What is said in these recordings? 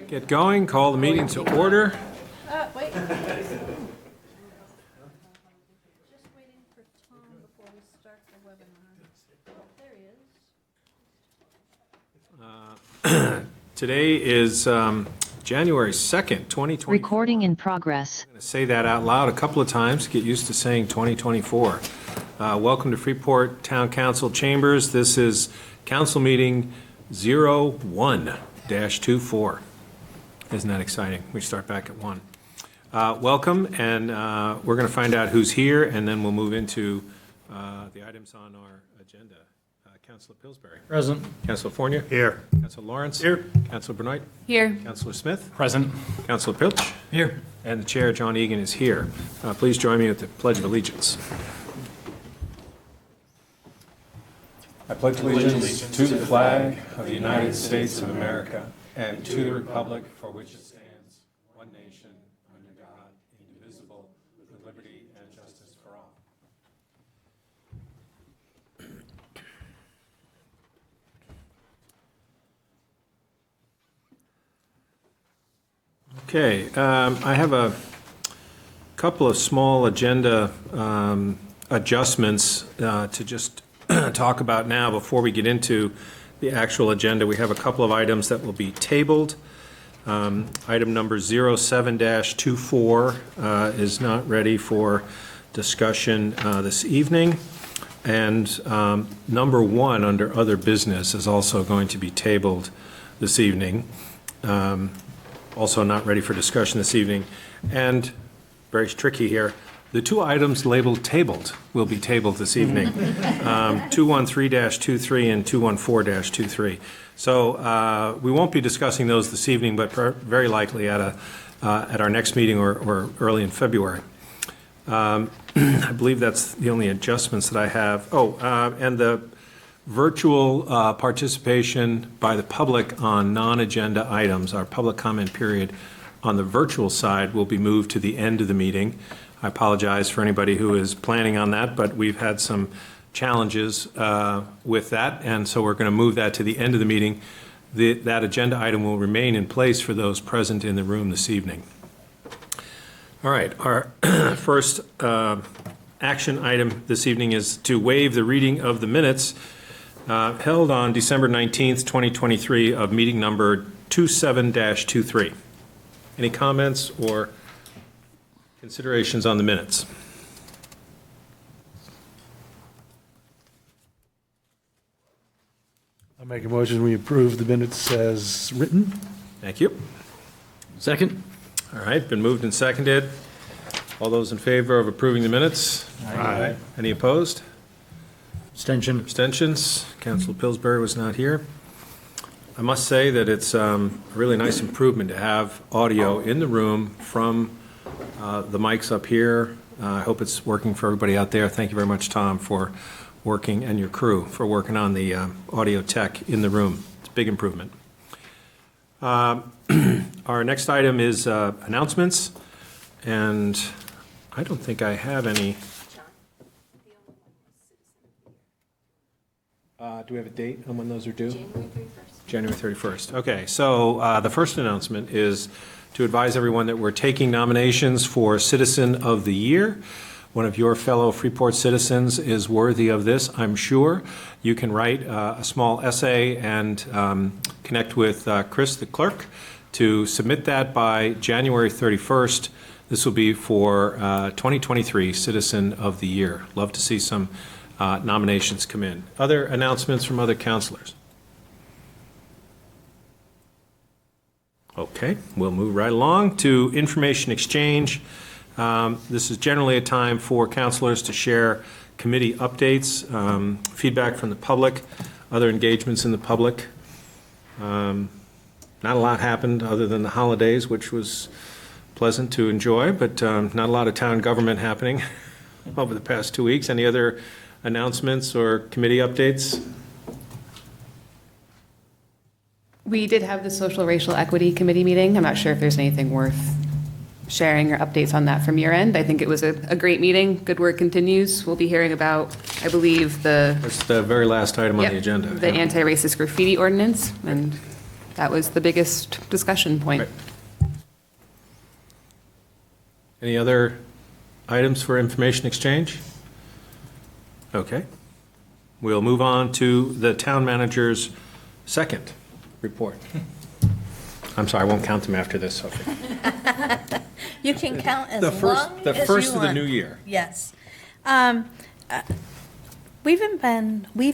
Get going, call the meeting to order. Wait. Just waiting for Tom before we start the webinar. There he is. Today is January 2nd, 2024. Recording in progress. I'm going to say that out loud a couple of times to get used to saying 2024. Welcome to Freeport Town Council Chambers. This is Council Meeting 01-24. Isn't that exciting? We start back at 1. Welcome, and we're going to find out who's here, and then we'll move into the items on our agenda. Councilor Pillsbury. Present. Councilor Fournier. Here. Councilor Lawrence. Here. Councilor Benoit. Here. Councilor Smith. Present. Councilor Pilch. Here. And the Chair, John Egan, is here. Please join me with the Pledge of Allegiance. I pledge allegiance to the flag of the United States of America and to the republic for which it stands, one nation, under God, indivisible, with liberty and justice for all. Okay, I have a couple of small agenda adjustments to just talk about now before we get into the actual agenda. We have a couple of items that will be tabled. Item number 07-24 is not ready for discussion this evening. And number 1 under other business is also going to be tabled this evening. Also not ready for discussion this evening. And very tricky here, the 2 items labeled tabled will be tabled this evening. 213-23 and 214-23. So we won't be discussing those this evening, but very likely at our next meeting or early in February. I believe that's the only adjustments that I have. And the virtual participation by the public on non-agenda items, our public comment period on the virtual side will be moved to the end of the meeting. I apologize for anybody who is planning on that, but we've had some challenges with that, and so we're going to move that to the end of the meeting. That agenda item will remain in place for those present in the room this evening. All right, our first action item this evening is to waive the reading of the minutes held on December 19th, 2023 of meeting number 27-23. Any comments or considerations on the minutes? I'll make a motion, we approve the minutes as written. Thank you. Second. All right, been moved and seconded. All those in favor of approving the minutes? Aye. Any opposed? Abstention. Abstentions? Councilor Pillsbury was not here. I must say that it's a really nice improvement to have audio in the room from the mics up here. I hope it's working for everybody out there. Thank you very much, Tom, for working, and your crew for working on the audio tech in the room. It's a big improvement. Our next item is announcements, and I don't think I have any. Do we have a date on when those are due? January 31st. Okay, so the first announcement is to advise everyone that we're taking nominations for Citizen of the Year. One of your fellow Freeport citizens is worthy of this, I'm sure. You can write a small essay and connect with Chris, the clerk, to submit that by January 31st. This will be for 2023 Citizen of the Year. Love to see some nominations come in. Other announcements from other councilors? Okay, we'll move right along to information exchange. This is generally a time for councilors to share committee updates, feedback from the public, other engagements in the public. Not a lot happened other than the holidays, which was pleasant to enjoy, but not a lot of town government happening over the past 2 weeks. Any other announcements or committee updates? We did have the Social Racial Equity Committee meeting. I'm not sure if there's anything worth sharing or updates on that from your end. I think it was a great meeting. Good work continues. We'll be hearing about, I believe, That's the very last item on the agenda. the anti-racist graffiti ordinance, and that was the biggest discussion point. Right. Any other items for information exchange? Okay. We'll move on to the town manager's second report. I'm sorry, I won't count them after this, Sophie. You can count as The long first, as the you first of the want. new year. Yes. We've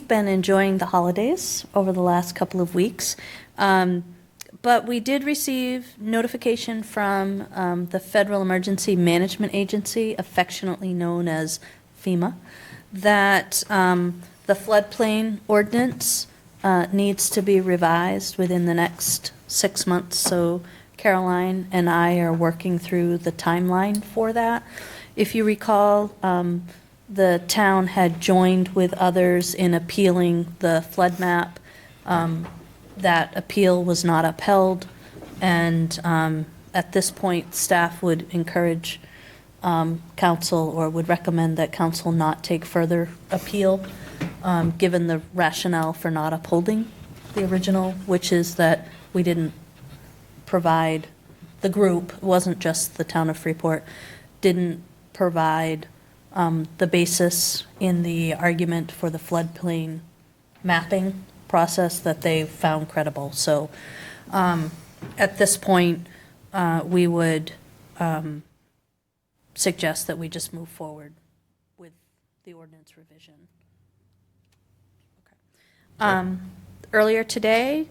been enjoying the holidays over the last couple of weeks. But we did receive notification from the Federal Emergency Management Agency, affectionately known as FEMA, that the floodplain ordinance needs to be revised within the next 6 months. So Caroline and I are working through the timeline for that. If you recall, the town had joined with others in appealing the flood map. That appeal was not upheld, and at this point, staff would encourage council, or would recommend that council not take further appeal, given the rationale for not upholding the original, which is that we didn't provide, the group, it wasn't just the town of Freeport, didn't provide the basis in the argument for the floodplain mapping process that they found credible. So at this point, we would suggest that we just move forward with the ordinance revision. Okay. Earlier today,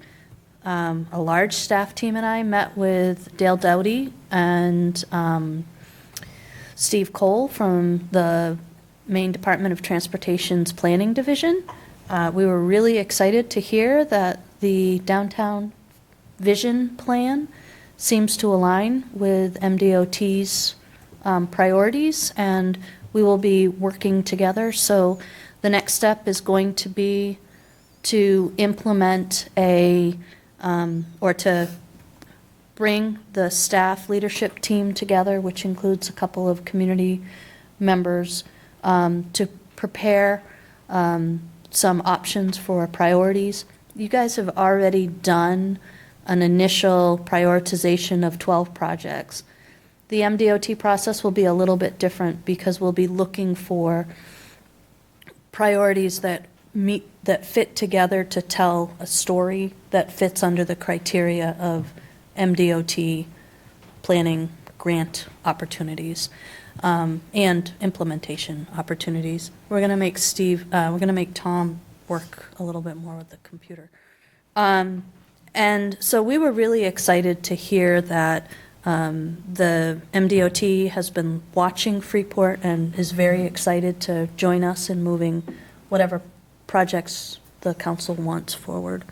a large staff team and I met with Dale Doughty and Steve Cole from the Maine Department of Transportation's Planning Division. We were really excited to hear that the downtown vision plan seems to align with MDOT's priorities, and we will be working together. So the next step is going to be to implement or to bring the staff leadership team together, which includes a couple of community members, to prepare some options for priorities. You guys have already done an initial prioritization of 12 projects. The MDOT process will be a little bit different because we'll be looking for priorities that fit together to tell a story that fits under the criteria of MDOT planning grant opportunities and implementation opportunities. We're going to make Tom work a little bit more with the computer. And so we were really excited to hear that the MDOT has been watching Freeport and is very excited to join us in moving whatever projects the council wants forward.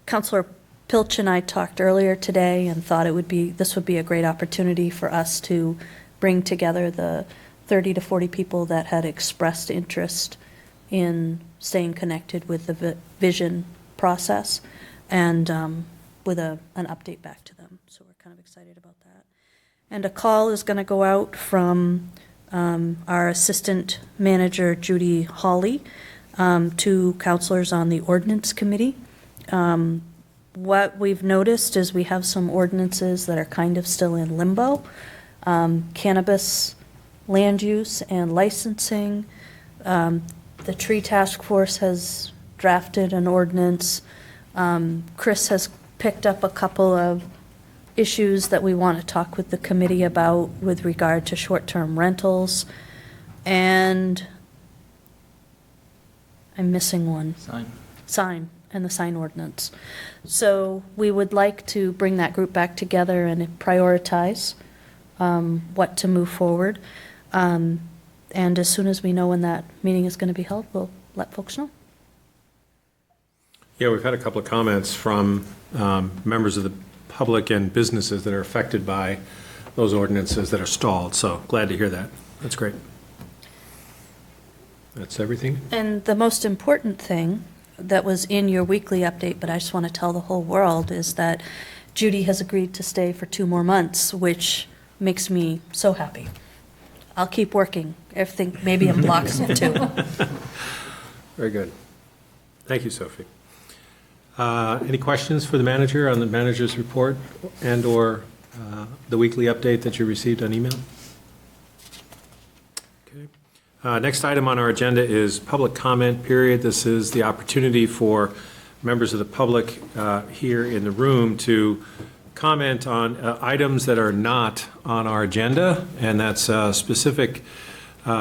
Councilor Pilch and I talked earlier today and thought this would be a great opportunity for us to bring together the 30 to 40 people that had expressed interest in staying connected with the vision process, and with an update back to them. So we're kind of excited about that. And a call is going to go out from our assistant manager, Judy Hawley, to counselors on the ordinance committee. What we've noticed is we have some ordinances that are kind of still in limbo. Cannabis land use and licensing. The tree task force has drafted an ordinance. Chris has picked up a couple of issues that we want to talk with the committee about with regard to short-term rentals. And I'm missing one. Sign, and the sign ordinance. So we would like to bring that group back together and prioritize what to move forward. And as soon as we know when that meeting is going to be held, we'll let folks know. Yeah, we've had a couple of comments from members of the public and businesses that are affected by those ordinances that are stalled, so glad to hear that. That's great. That's everything? And the most important thing that was in your weekly update, but I just want to tell the whole world, is that Judy has agreed to stay for 2 more months, which makes me so happy. I'll keep working, everything, maybe in blocks of 2. Very good. Thank you, Sophie. Any questions for the manager on the manager's report and/or the weekly update that you received on email? Okay. Next item on our agenda is public comment period. This is the opportunity for members of the public here in the room to comment on items that are not on our agenda, and that's specific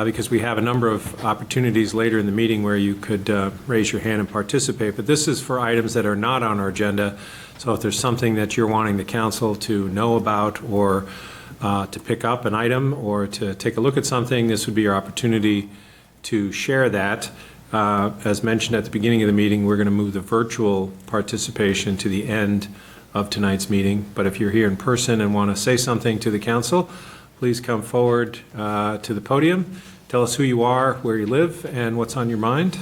because we have a number of opportunities later in the meeting where you could raise your hand and participate. But this is for items that are not on our agenda. So if there's something that you're wanting the council to know about or to pick up an item or to take a look at something, this would be your opportunity to share that. As mentioned at the beginning of the meeting, we're going to move the virtual participation to the end of tonight's meeting. But if you're here in person and want to say something to the council, please come forward to the podium. Tell us who you are, where you live, and what's on your mind.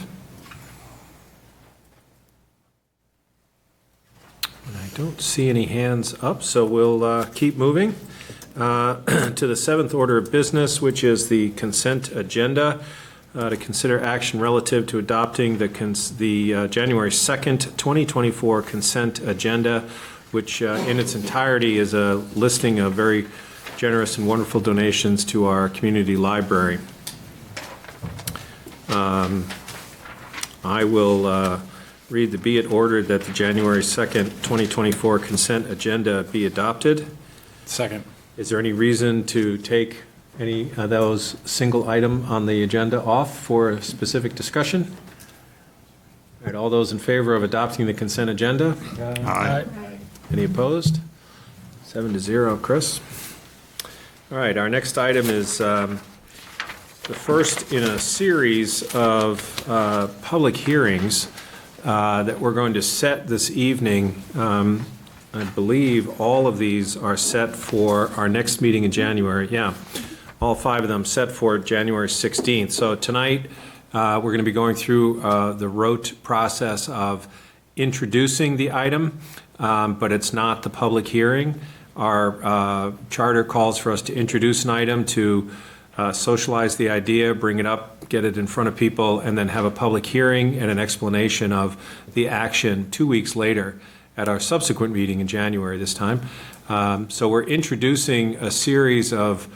And I don't see any hands up, so we'll keep moving to the seventh order of business, which is the consent agenda. To consider action relative to adopting the January 2nd, 2024 consent agenda, which in its entirety is a listing of very generous and wonderful donations to our community library. I will read the be it ordered that the January 2nd, 2024 consent agenda be adopted. Second. Is there any reason to take any of those single item on the agenda off for a specific discussion? All right, all those in favor of adopting the consent agenda? Aye. Any opposed? 7-0, Chris. All right, our next item is the first in a series of public hearings that we're going to set this evening. I believe all of these are set for our next meeting in January. Yeah, all 5 of them set for January 16th. So tonight, we're going to be going through the rote process of introducing the item, but it's not the public hearing. Our charter calls for us to introduce an item, to socialize the idea, bring it up, get it in front of people, and then have a public hearing and an explanation of the action 2 weeks later at our subsequent meeting in January this time. So we're introducing a series of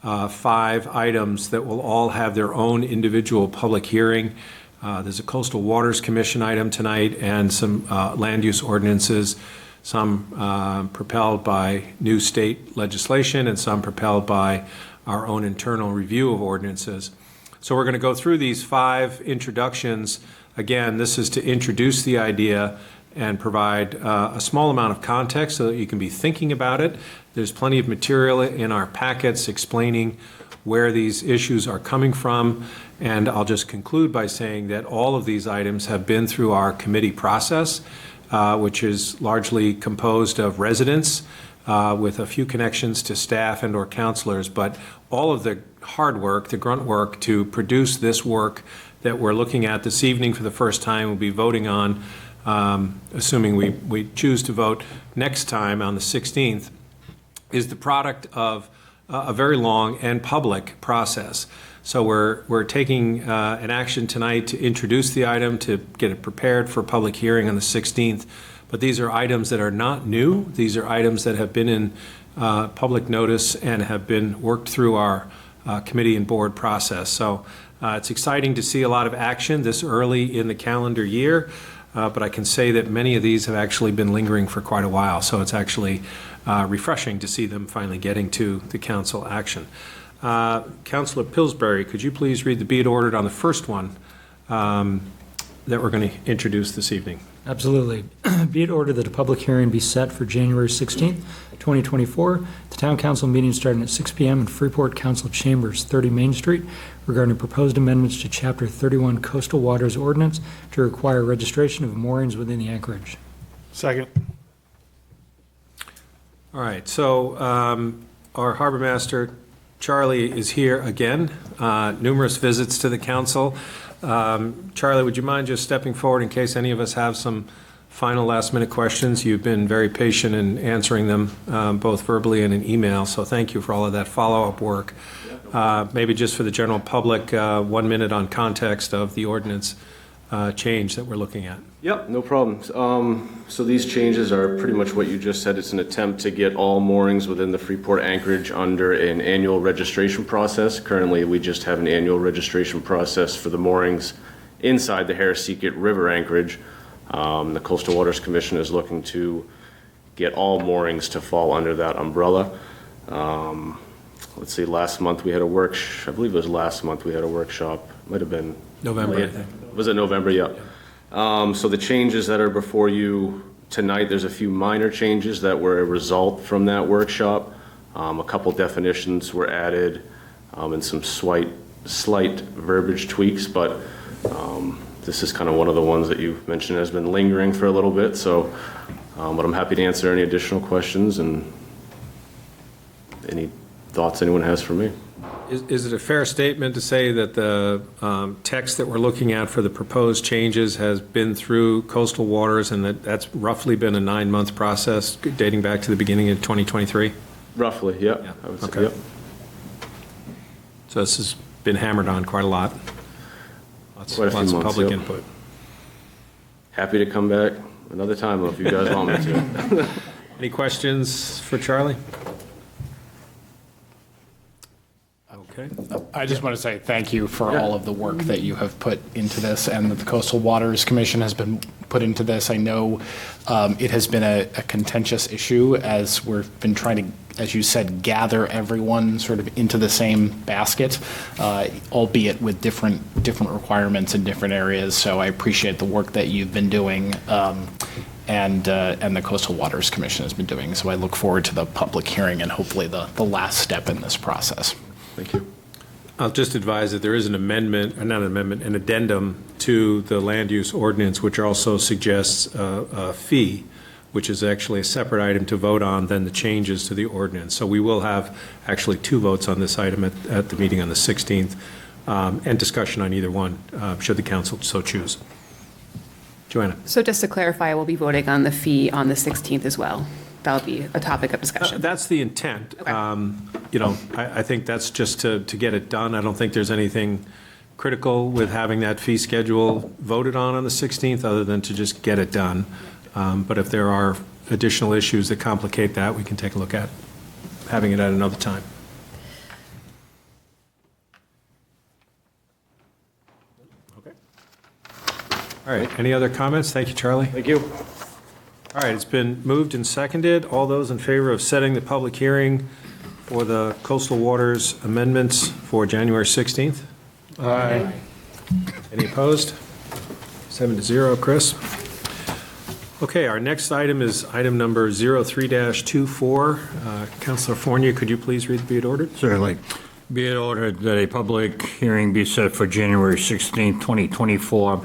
5 items that will all have their own individual public hearing. There's a Coastal Waters Commission item tonight and some land use ordinances, some propelled by new state legislation and some propelled by our own internal review of ordinances. So we're going to go through these 5 introductions. Again, this is to introduce the idea and provide a small amount of context so that you can be thinking about it. There's plenty of material in our packets explaining where these issues are coming from. And I'll just conclude by saying that all of these items have been through our committee process, which is largely composed of residents with a few connections to staff and or counselors. But all of the hard work, the grunt work to produce this work that we're looking at this evening for the first time, we'll be voting on, assuming we choose to vote next time on the 16th, is the product of a very long and public process. So we're taking an action tonight to introduce the item, to get it prepared for public hearing on the 16th. But these are items that are not new. These are items that have been in public notice and have been worked through our committee and board process. So it's exciting to see a lot of action this early in the calendar year. But I can say that many of these have actually been lingering for quite a while. So it's actually refreshing to see them finally getting to the council action. Councilor Pillsbury, could you please read the be it ordered on the first one that we're going to introduce this evening? Absolutely. Be it ordered that a public hearing be set for January 16th, 2024. The town council meeting starting at 6 p.m. in Freeport Council Chambers, 30 Main Street, regarding proposed amendments to Chapter 31 Coastal Waters Ordinance to require registration of moorings within the anchorage. Second. All right, so our harbor master, Charlie, is here again. Numerous visits to the council. Charlie, would you mind just stepping forward in case any of us have some final last-minute questions? You've been very patient in answering them, both verbally and in email, so thank you for all of that follow-up work. Maybe just for the general public, 1 minute on context of the ordinance change that we're looking at. Yep, no problems. So these changes are pretty much what you just said. It's an attempt to get all moorings within the Freeport anchorage under an annual registration process. Currently, we just have an annual registration process for the moorings inside the Harrisseekit River anchorage. The Coastal Waters Commission is looking to get all moorings to fall under that umbrella. Let's see, last month we had a I believe it was last month we had a workshop. Might have been November, I think. Was it November? Yeah. So the changes that are before you tonight, there's a few minor changes that were a result from that workshop. A couple definitions were added and some slight verbiage tweaks, but this is kind of one of the ones that you mentioned has been lingering for a little bit. So, but I'm happy to answer any additional questions and any thoughts anyone has for me. Is it a fair statement to say that the text that we're looking at for the proposed changes has been through Coastal Waters and that's roughly been a 9-month process dating back to the beginning of 2023? Roughly, yeah. I would say, Okay. yep. So this has been hammered on quite a lot. Lots Quite a few of months, public yep. input. Happy to come back another time if you guys want me to. Any questions for Charlie? Okay. I just want to say thank you for all of the work that you have put into this and that the Coastal Waters Commission has been put into this. I know it has been a contentious issue as we've been trying to, as you said, gather everyone sort of into the same basket, albeit with different requirements in different areas. So I appreciate the work that you've been doing and the Coastal Waters Commission has been doing. So I look forward to the public hearing and hopefully the last step in this process. Thank you. I'll just advise that there is an amendment, not an amendment, an addendum to the land use ordinance, which also suggests a fee, which is actually a separate item to vote on than the changes to the ordinance. So we will have actually 2 votes on this item at the meeting on the 16th, and discussion on either one, should the council so choose. Joanna? So just to clarify, we'll be voting on the fee on the 16th as well. That'll be a topic of discussion. That's the intent. Okay. You know, I think that's just to get it done. I don't think there's anything critical with having that fee schedule voted on the 16th, other than to just get it done. But if there are additional issues that complicate that, we can take a look at having it at another time. Okay. All right, any other comments? Thank you, Charlie. Thank you. All right, it's been moved and seconded. All those in favor of setting the public hearing for the Coastal Waters amendments for January 16th? Aye. Any opposed? 7-0, Chris. Okay, our next item is item number 03-24. Councilor Fournier, could you please read the be it ordered? Certainly. Be it ordered that a public hearing be set for January 16, 2024,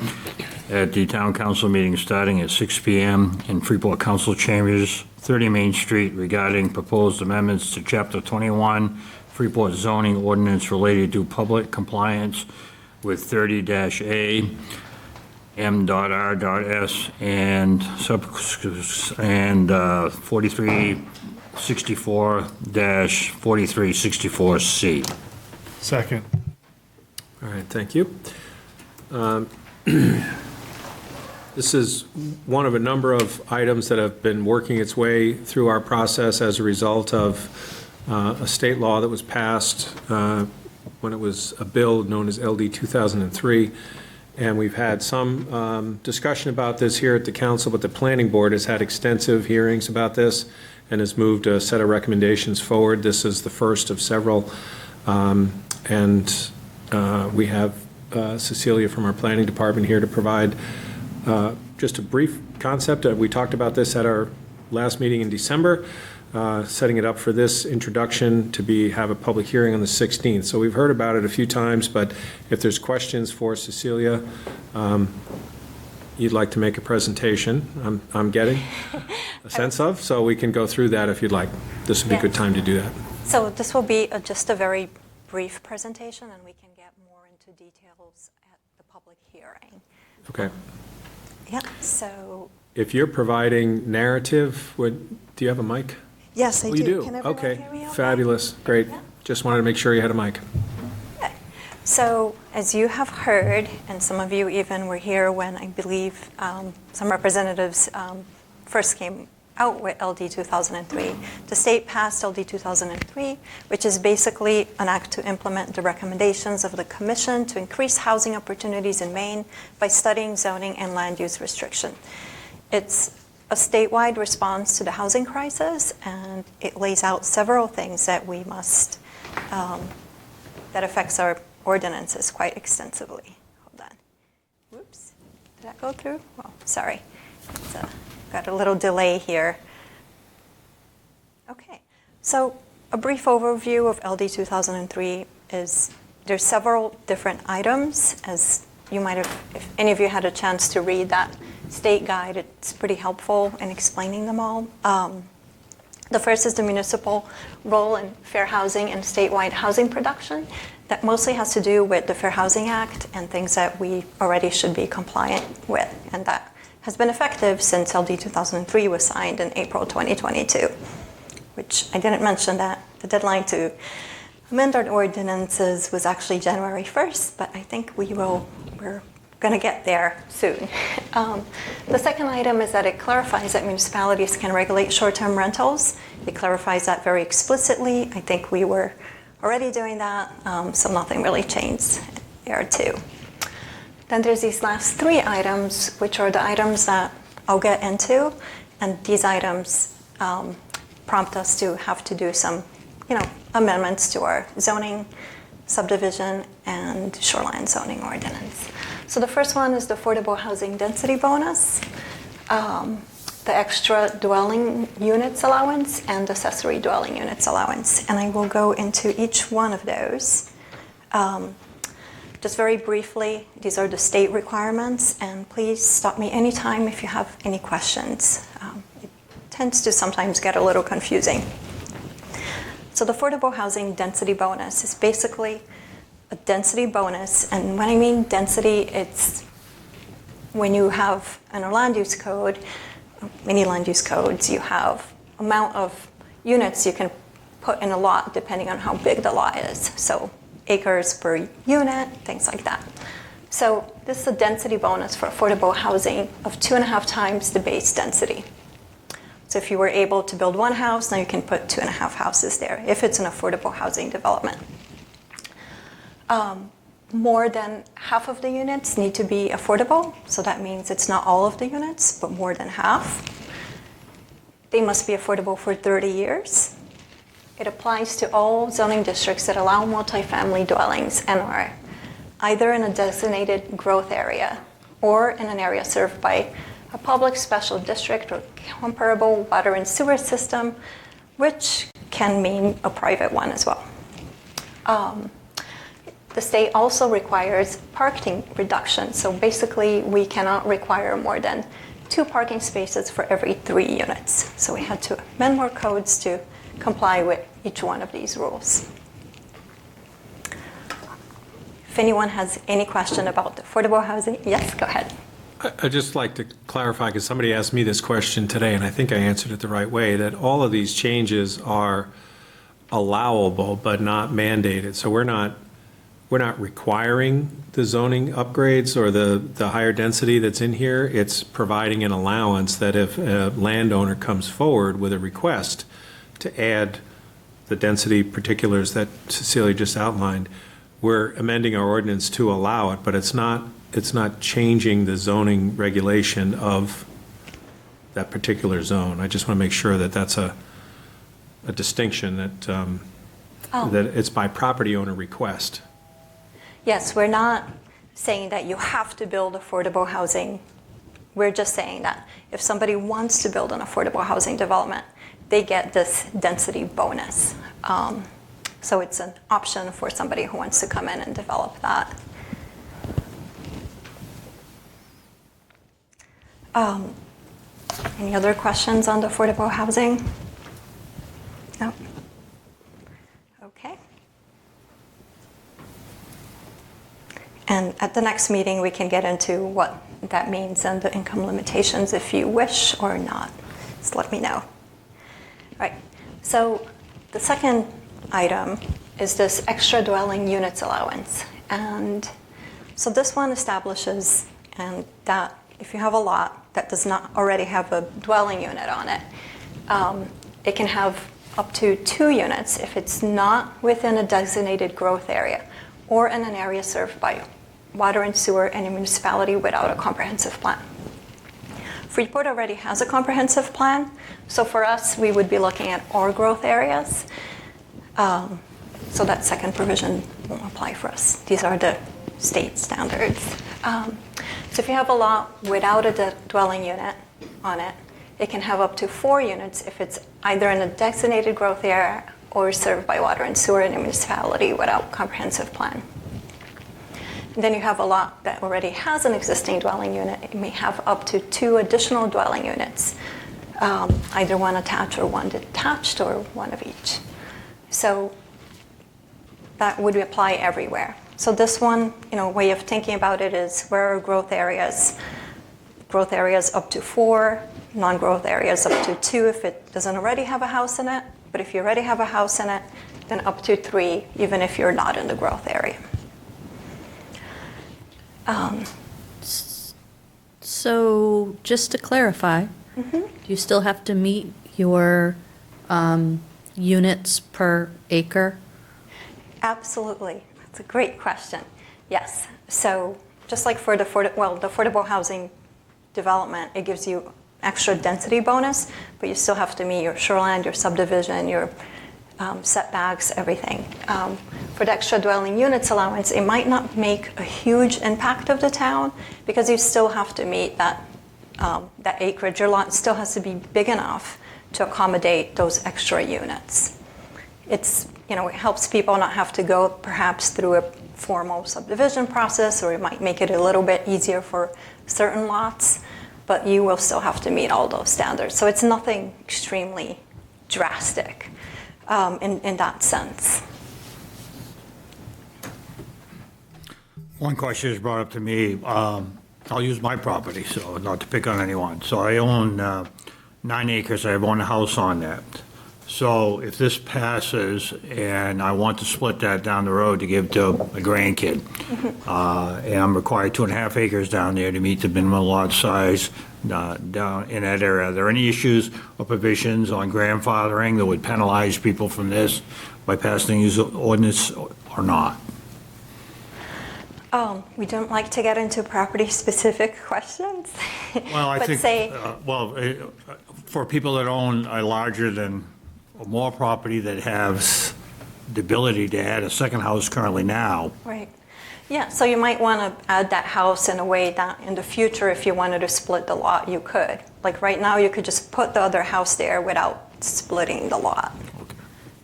at the Town Council meeting starting at 6 p.m. in Freeport Council Chambers, 30 Main Street, regarding proposed amendments to Chapter 21 Freeport zoning ordinance related to public compliance with 30-A, M.R.S. and 4364-4364C. Second. All right, thank you. This is one of a number of items that have been working its way through our process as a result of a state law that was passed when it was a bill known as LD 2003. And we've had some discussion about this here at the council, but the planning board has had extensive hearings about this and has moved a set of recommendations forward. This is the first of several. And we have Cecilia from our planning department here to provide just a brief concept. We talked about this at our last meeting in December, setting it up for this introduction to have a public hearing on the 16th. So we've heard about it a few times, but if there's questions for Cecilia, you'd like to make a presentation, I'm getting a sense of, so we can go through that if you'd like. This would be a good time to do that. So this will be just a very brief presentation, and we can get more into details at the public hearing. Okay. Yeah, so... If you're providing narrative, do you have a mic? Yes, I Oh, do. you do? Can everyone Okay, hear me okay? fabulous, great. Yeah. Just wanted to make sure you had a mic. Okay. So, as you have heard, and some of you even were here when I believe some representatives first came out with LD 2003, the state passed LD 2003, which is basically an act to implement the recommendations of the Commission to increase housing opportunities in Maine by studying zoning and land use restriction. It's a statewide response to the housing crisis, and it lays out several things that we must, that affects our ordinances quite extensively. Hold on. Whoops. Did that go through? Well, sorry. Got a little delay here. Okay. So a brief overview of LD 2003 is there's several different items. As you might have, if any of you had a chance to read that state guide, it's pretty helpful in explaining them all. The first is the municipal role in fair housing and statewide housing production. That mostly has to do with the Fair Housing Act and things that we already should be compliant with. And that has been effective since LD 2003 was signed in April 2022, which I didn't mention that the deadline to amend our ordinances was actually January 1st, but I think we're going to get there soon. The second item is that it clarifies that municipalities can regulate short-term rentals. It clarifies that very explicitly. I think we were already doing that, so nothing really changed there too. Then there's these last three items, which are the items that I'll get into, and these items prompt us to have to do some, amendments to our zoning, subdivision, and shoreline zoning ordinance. So the first one is the affordable housing density bonus, the extra dwelling units allowance, and accessory dwelling units allowance. And I will go into each one of those. Just very briefly, these are the state requirements, and please stop me anytime if you have any questions. It tends to sometimes get a little confusing. So the affordable housing density bonus is basically a density bonus, and when I mean density, it's when you have in a land use code, many land use codes, you have amount of units you can put in a lot depending on how big the lot is. So acres per unit, things like that. So this is a density bonus for affordable housing of 2.5 times the base density. So if you were able to build one house, now you can put 2.5 houses there if it's an affordable housing development. More than half of the units need to be affordable, so that means it's not all of the units, but more than half. They must be affordable for 30 years. It applies to all zoning districts that allow multifamily dwellings and are either in a designated growth area or in an area served by a public special district or comparable water and sewer system, which can mean a private one as well. The state also requires parking reduction. So basically, we cannot require more than 2 parking spaces for every 3 units. So we had to amend more codes to comply with each one of these rules. If anyone has any question about affordable housing, yes, go ahead. I'd just like to clarify, because somebody asked me this question today, and I think I answered it the right way, that all of these changes are allowable but not mandated. So we're not requiring the zoning upgrades or the higher density that's in here. It's providing an allowance that if a landowner comes forward with a request to add the density particulars that Cecilia just outlined, we're amending our ordinance to allow it, but it's not changing the zoning regulation of that particular zone. I just want to make sure that that's a distinction, that that it's by property owner request. Yes, we're not saying that you have to build affordable housing. We're just saying that if somebody wants to build an affordable housing development, they get this density bonus. So it's an option for somebody who wants to come in and develop that. Any other questions on the affordable housing? No? Okay. And at the next meeting, we can get into what that means and the income limitations if you wish or not. Just let me know. All right. So the second item is this extra dwelling units allowance. And so this one establishes and that if you have a lot that does not already have a dwelling unit on it, it can have up to 2 units if it's not within a designated growth area or in an area served by water and sewer and a municipality without a comprehensive plan. Freeport already has a comprehensive plan, so for us, we would be looking at our growth areas. So that second provision won't apply for us. These are the state standards. So if you have a lot without a dwelling unit on it, it can have up to 4 units if it's either in a designated growth area or served by water and sewer in a municipality without comprehensive plan. And then you have a lot that already has an existing dwelling unit. It may have up to 2 additional dwelling units, either one attached or one detached or one of each. So that would apply everywhere. So this one, way of thinking about it is where are growth areas? Growth areas up to 4, non-growth areas up to 2 if it doesn't already have a house in it. But if you already have a house in it, then up to 3, even if you're not in the growth area. So just to clarify, do you still have to meet your units per acre? Absolutely. That's a great question. Yes. So just like for the affordable housing development, it gives you extra density bonus, but you still have to meet your shoreline, your subdivision, your setbacks, everything. For the extra dwelling units allowance, it might not make a huge impact of the town because you still have to meet that acreage. Your lot still has to be big enough to accommodate those extra units. It helps people not have to go perhaps through a formal subdivision process, or it might make it a little bit easier for certain lots, but you will still have to meet all those standards. So it's nothing extremely drastic in that sense. One question is brought up to me. I'll use my property, so not to pick on anyone. So I own 9 acres. I have one house on that. So if this passes and I want to split that down the road to give to a grandkid, and I'm required 2.5 acres down there to meet the minimum lot size down in that area, are there any issues or provisions on grandfathering that would penalize people from this by passing these ordinance or not? We don't like to get into property-specific questions. Well, I but think, for people that own a larger than or more property that has the ability to add a second house currently now. Right. Yeah, so you might want to add that house in a way that in the future, if you wanted to split the lot, you could. Like right now, you could just put the other house there without splitting the lot. Okay.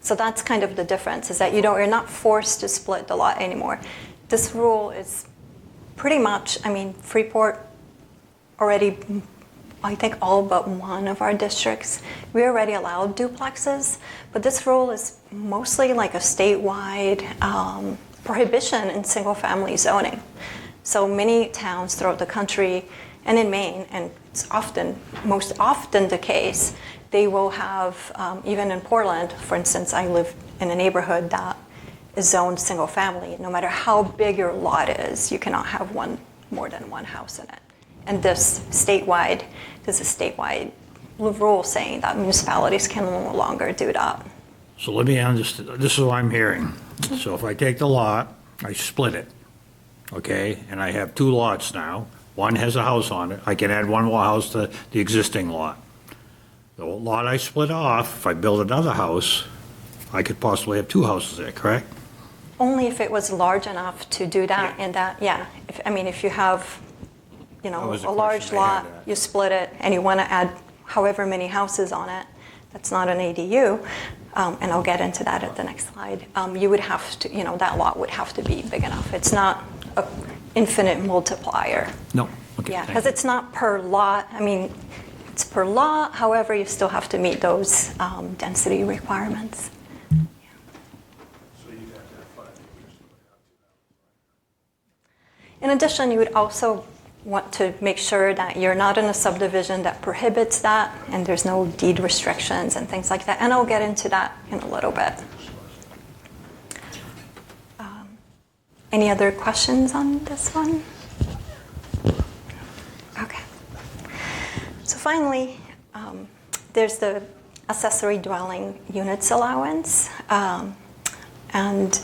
So that's kind of the difference, is that you're not forced to split the lot anymore. This rule is pretty much, Freeport already, I think all but one of our districts, we already allowed duplexes, but this rule is mostly like a statewide prohibition in single-family zoning. So many towns throughout the country and in Maine, and it's most often the case, they will have, even in Portland, for instance, I live in a neighborhood that is zoned single-family. No matter how big your lot is, you cannot have more than one house in it. And this is a statewide rule saying that municipalities can no longer do that. So let me understand, this is what I'm hearing. So if I take the lot, I split it, okay? And I have 2 lots now. One has a house on it. I can add one more house to the existing lot. The lot I split off, if I build another house, I could possibly have 2 houses there, correct? Only if it was large enough to do that, and that, yeah. If you have, That was the a large question I had, lot, you split it, and you want to add however many houses on it, that's not an ADU, and I'll get into that at the next slide. You would have to, that lot would have to be big enough. It's not an infinite multiplier. No. Okay, Yeah, thank because you. it's not per lot. It's per lot, however, you still have to meet those density requirements. In addition, you would also want to make sure that you're not in a subdivision that prohibits that, and there's no deed restrictions and things like that. And I'll get into that in a little bit. Any other questions on this one? Okay. So finally, there's the accessory dwelling units allowance. And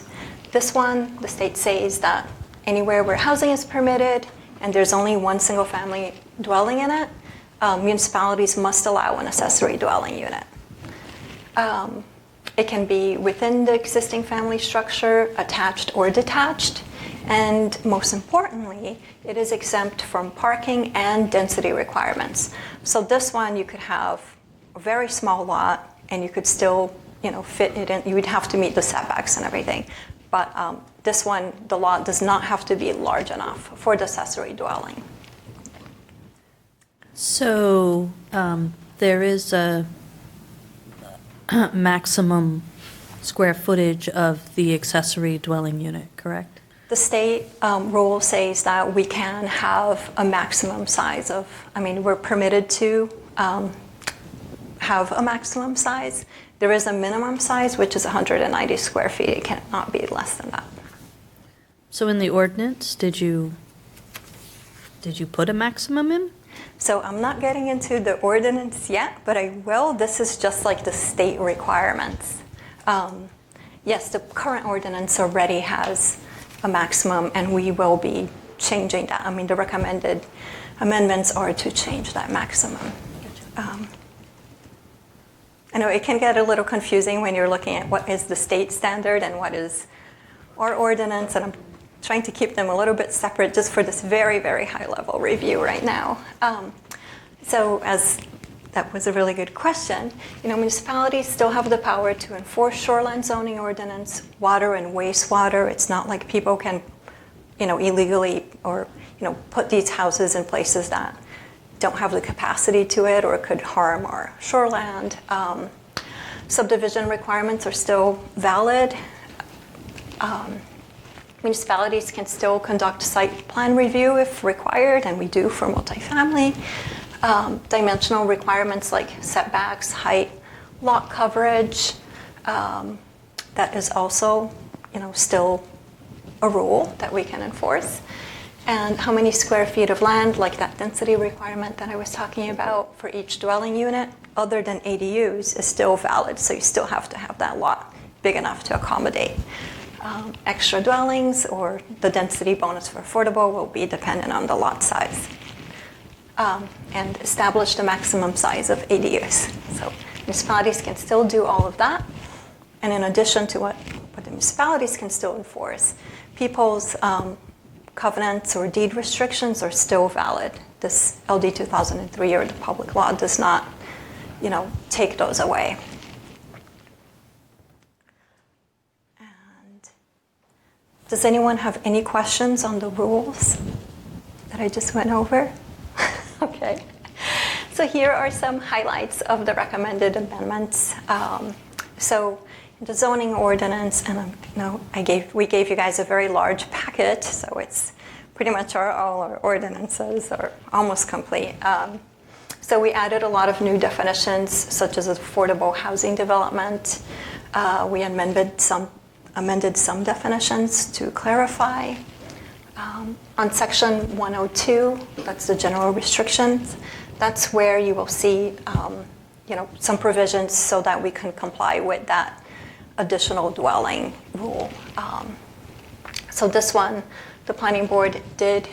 this one, the state says that anywhere where housing is permitted and there's only one single family dwelling in it, municipalities must allow an accessory dwelling unit. It can be within the existing family structure, attached or detached, and most importantly, it is exempt from parking and density requirements. So this one, you could have a very small lot and you could still, fit it in. You would have to meet the setbacks and everything. But this one, the lot does not have to be large enough for the accessory dwelling. So there is a maximum square footage of the accessory dwelling unit, correct? The state rule says that we can have a maximum size of, we're permitted to have a maximum size. There is a minimum size, which is 190 square feet. It cannot be less than that. So in the ordinance, did you put a maximum in? So I'm not getting into the ordinance yet, but I will. This is just like the state requirements. Yes, the current ordinance already has a maximum, and we will be changing that. The recommended amendments are to change that maximum. I know it can get a little confusing when you're looking at what is the state standard and what is our ordinance, and I'm trying to keep them a little bit separate just for this very, very high level review right now. So as that was a really good question, municipalities still have the power to enforce shoreline zoning ordinance, water and wastewater. It's not like people can, illegally or, put these houses in places that don't have the capacity to it or could harm our shoreland. Subdivision requirements are still valid. Municipalities can still conduct site plan review if required, and we do for multifamily. Dimensional requirements like setbacks, height, lot coverage, that is also, still a rule that we can enforce. And how many square feet of land, like that density requirement that I was talking about for each dwelling unit, other than ADUs, is still valid. So you still have to have that lot big enough to accommodate extra dwellings, or the density bonus for affordable will be dependent on the lot size. And establish the maximum size of ADUs. So municipalities can still do all of that. And in addition to what the municipalities can still enforce, people's covenants or deed restrictions are still valid. This LD 2003 or the public law does not, take those away. And does anyone have any questions on the rules that I just went over? Okay. So here are some highlights of the recommended amendments. So the zoning ordinance, and we gave you guys a very large packet, so it's pretty much all our ordinances are almost complete. So we added a lot of new definitions, such as affordable housing development. We amended some definitions to clarify. On section 102, that's the general restrictions. That's where you will see, some provisions so that we can comply with that additional dwelling rule. So this one, the planning board did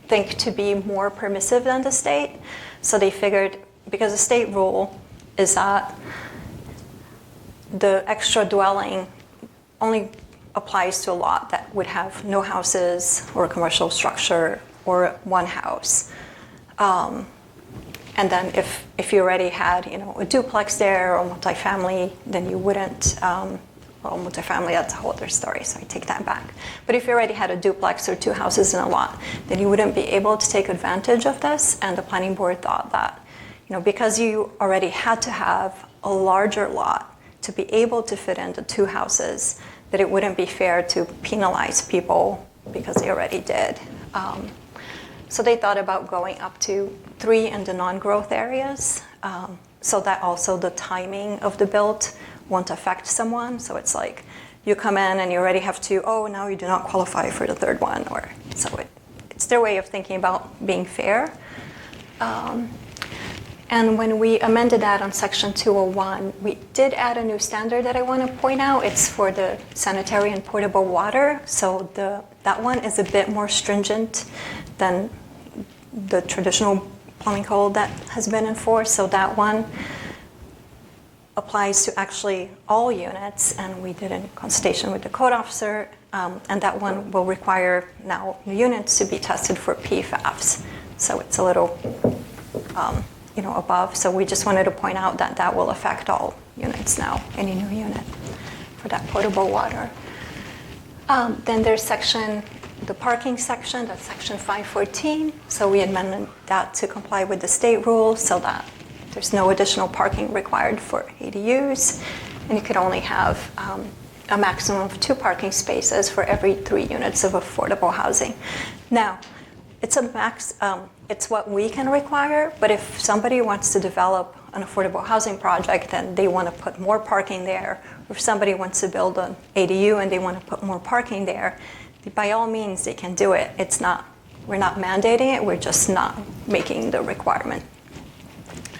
think to be more permissive than the state. So they figured, because the state rule is that the extra dwelling only applies to a lot that would have no houses or a commercial structure or one house. And then if you already had, a duplex there or multifamily, then you wouldn't, multifamily, that's a whole other story, so I take that back. But if you already had a duplex or two houses in a lot, then you wouldn't be able to take advantage of this. And the planning board thought that, because you already had to have a larger lot to be able to fit into two houses, that it wouldn't be fair to penalize people because they already did. So they thought about going up to 3 in the non-growth areas, so that also the timing of the build won't affect someone. So it's like you come in and you already have two, oh, now you do not qualify for the third one, or so it's their way of thinking about being fair. And when we amended that on section 201, we did add a new standard that I want to point out. It's for the sanitary and portable water. So that one is a bit more stringent than the traditional plumbing code that has been enforced. So that one applies to actually all units, and we did in consultation with the code officer, and that one will require now new units to be tested for PFAS. So it's a little above. So we just wanted to point out that that will affect all units now, any new unit for that potable water. Then there's the parking section, that's section 514. So we amended that to comply with the state rules so that there's no additional parking required for ADUs, and you could only have a maximum of 2 parking spaces for every 3 units of affordable housing. Now, it's a max. It's what we can require, but if somebody wants to develop an affordable housing project and they want to put more parking there, or if somebody wants to build an ADU and they want to put more parking there, by all means they can do it. We're not mandating it, we're just not making the requirement.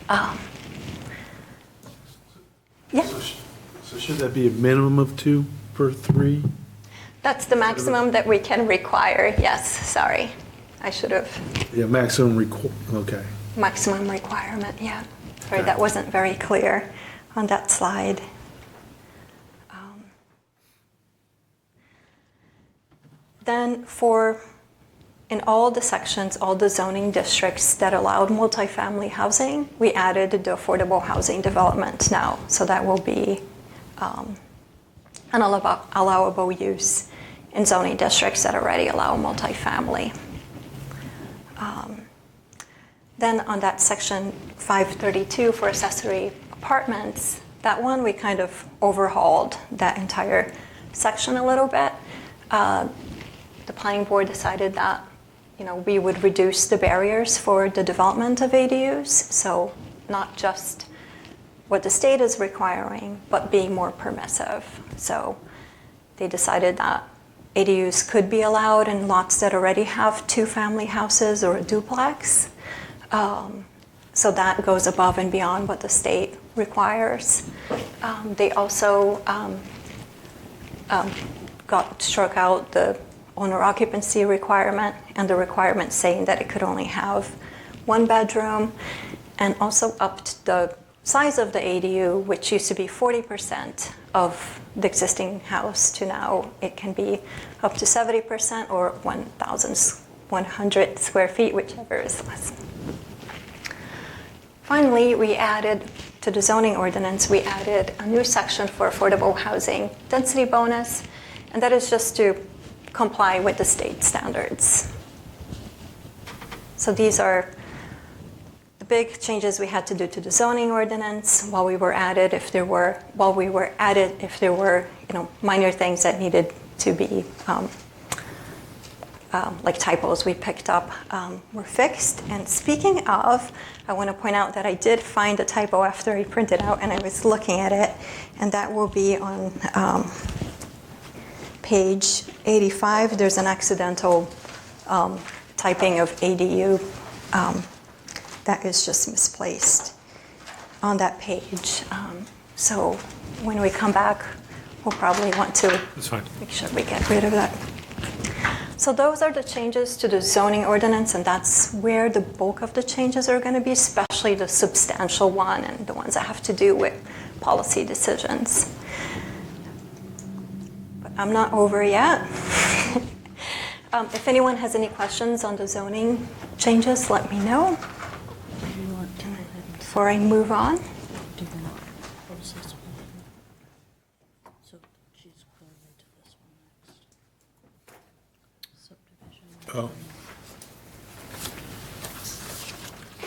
Yeah. So should that be a minimum of 2 per 3? That's the maximum that we can require, yes, sorry. I should have. Yeah, maximum okay. Maximum requirement, yeah. Sorry, Okay. that wasn't very clear on that slide. Then in all the sections, all the zoning districts that allowed multifamily housing, we added the affordable housing development now. So that will be an allowable use in zoning districts that already allow multifamily. Then on that section 532 for accessory apartments, that one we kind of overhauled that entire section a little bit. The planning board decided that we would reduce the barriers for the development of ADUs, so not just what the state is requiring, but being more permissive. So they decided that ADUs could be allowed in lots that already have 2 family houses or a duplex. So that goes above and beyond what the state requires. They also struck out the owner occupancy requirement and the requirement saying that it could only have 1 bedroom, and also upped the size of the ADU, which used to be 40% of the existing house, to now it can be up to 70% or 1,100 square feet, whichever is less. Finally, we added to the zoning ordinance, we added a new section for affordable housing density bonus, and that is just to comply with the state standards. So these are the big changes we had to do to the zoning ordinance while we were at it. If there were minor things that needed to be like typos we picked up were fixed. And speaking of, I want to point out that I did find a typo after I printed out and I was looking at it, and that will be on page 85. There's an accidental typing of ADU that is just misplaced on that page. So when we come back, we'll probably want to make sure we get rid of that. So those are the changes to the zoning ordinance, and that's where the bulk of the changes are going to be, especially the substantial one and the ones that have to do with policy decisions. But I'm not over yet. If anyone has any questions on the zoning changes, let me know before I move on. Oh.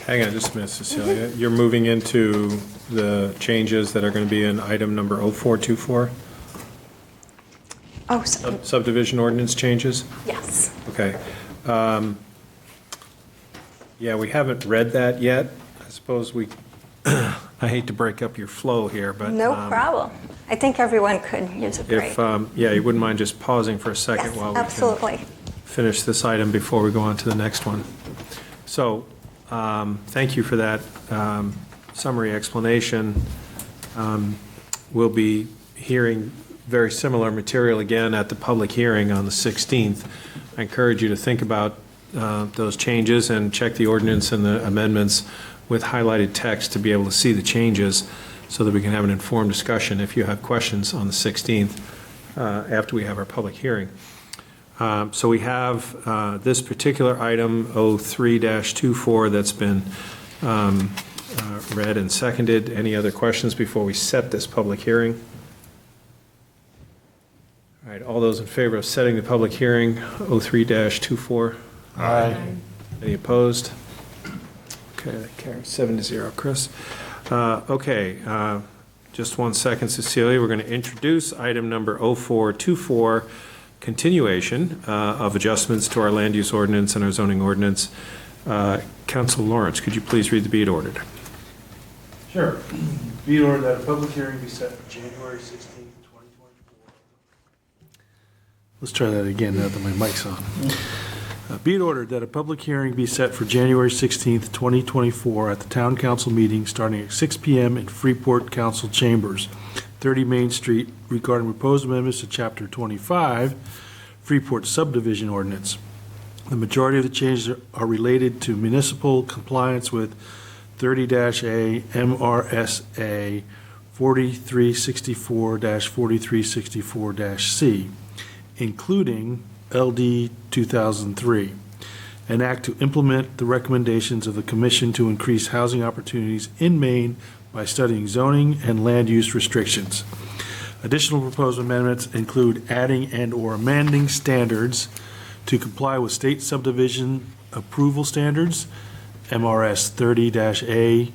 Hang on just a minute, Cecilia. You're moving into the changes that are going to be in item number 0424? Oh, so, Subdivision ordinance changes? yes. Okay. Yeah, we haven't read that yet. I suppose we, I hate to break up your flow here, but. No problem. I think everyone could use a break. If, yeah, you wouldn't mind just pausing for a second Yes, while we can absolutely. finish this item before we go on to the next one. So, thank you for that summary explanation. We'll be hearing very similar material again at the public hearing on the 16th. I encourage you to think about those changes and check the ordinance and the amendments with highlighted text to be able to see the changes so that we can have an informed discussion if you have questions on the 16th after we have our public hearing. So we have this particular item, 03-24, that's been read and seconded. Any other questions before we set this public hearing? All right, all those in favor of setting the public hearing, 03-24? Aye. Any opposed? Okay, that carries 7-0. Chris? Okay, just 1 second, Cecilia. We're going to introduce item number 0424, continuation of adjustments to our land use ordinance and our zoning ordinance. Council Lawrence, could you please read the be it ordered? Sure. Be it ordered that a public hearing be set for January 16th, 2024. Let's try that again now that my mic's on. Be it ordered that a public hearing be set for January 16th, 2024 at the Town Council meeting starting at 6 p.m. in Freeport Council Chambers, 30 Main Street, regarding proposed amendments to Chapter 25, Freeport Subdivision Ordinance. The majority of the changes are related to municipal compliance with 30-A MRSA 4364-4364-C, including LD 2003, an act to implement the recommendations of the Commission to increase housing opportunities in Maine by studying zoning and land use restrictions. Additional proposed amendments include adding and/or amending standards to comply with state subdivision approval standards, MRS 30-A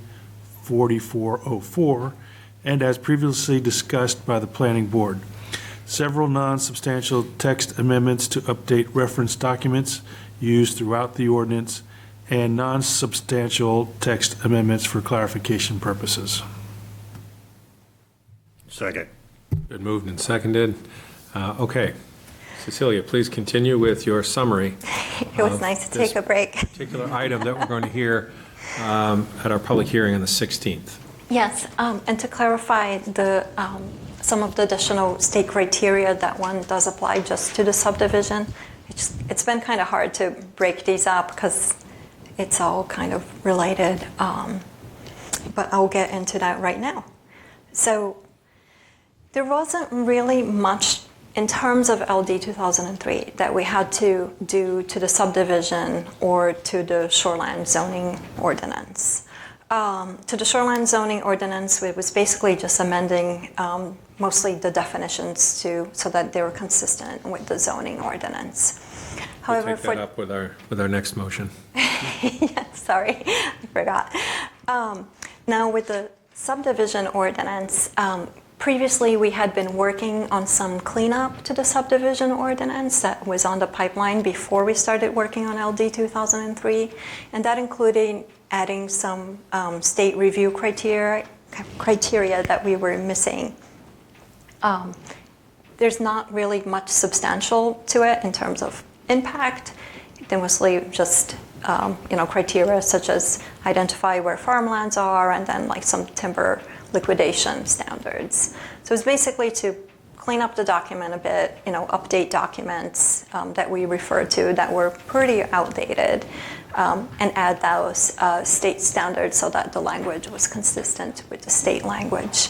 4404, and as previously discussed by the Planning Board. Several non-substantial text amendments to update reference documents used throughout the ordinance, and non-substantial text amendments for clarification purposes. Second. Been moved and seconded. Okay. Cecilia, please continue with your summary. It was nice to take a break. Particular item that we're going to hear at our public hearing on the 16th. Yes, and to clarify some of the additional state criteria that one does apply just to the subdivision. It's been kind of hard to break these up because it's all kind of related, but I'll get into that right now. So there wasn't really much in terms of LD 2003 that we had to do to the subdivision or to the shoreline zoning ordinance. To the shoreline zoning ordinance, it was basically just amending mostly the definitions so that they were consistent with the zoning ordinance. We'll take that up with our next motion. Yeah, sorry, I forgot. Now with the subdivision ordinance, previously we had been working on some cleanup to the subdivision ordinance that was on the pipeline before we started working on LD 2003, and that included adding some state review criteria that we were missing. There's not really much substantial to it in terms of impact. They're mostly just criteria such as identify where farmlands are and then like some timber liquidation standards. So it's basically to clean up the document a bit, update documents that we refer to that were pretty outdated, and add those state standards so that the language was consistent with the state language.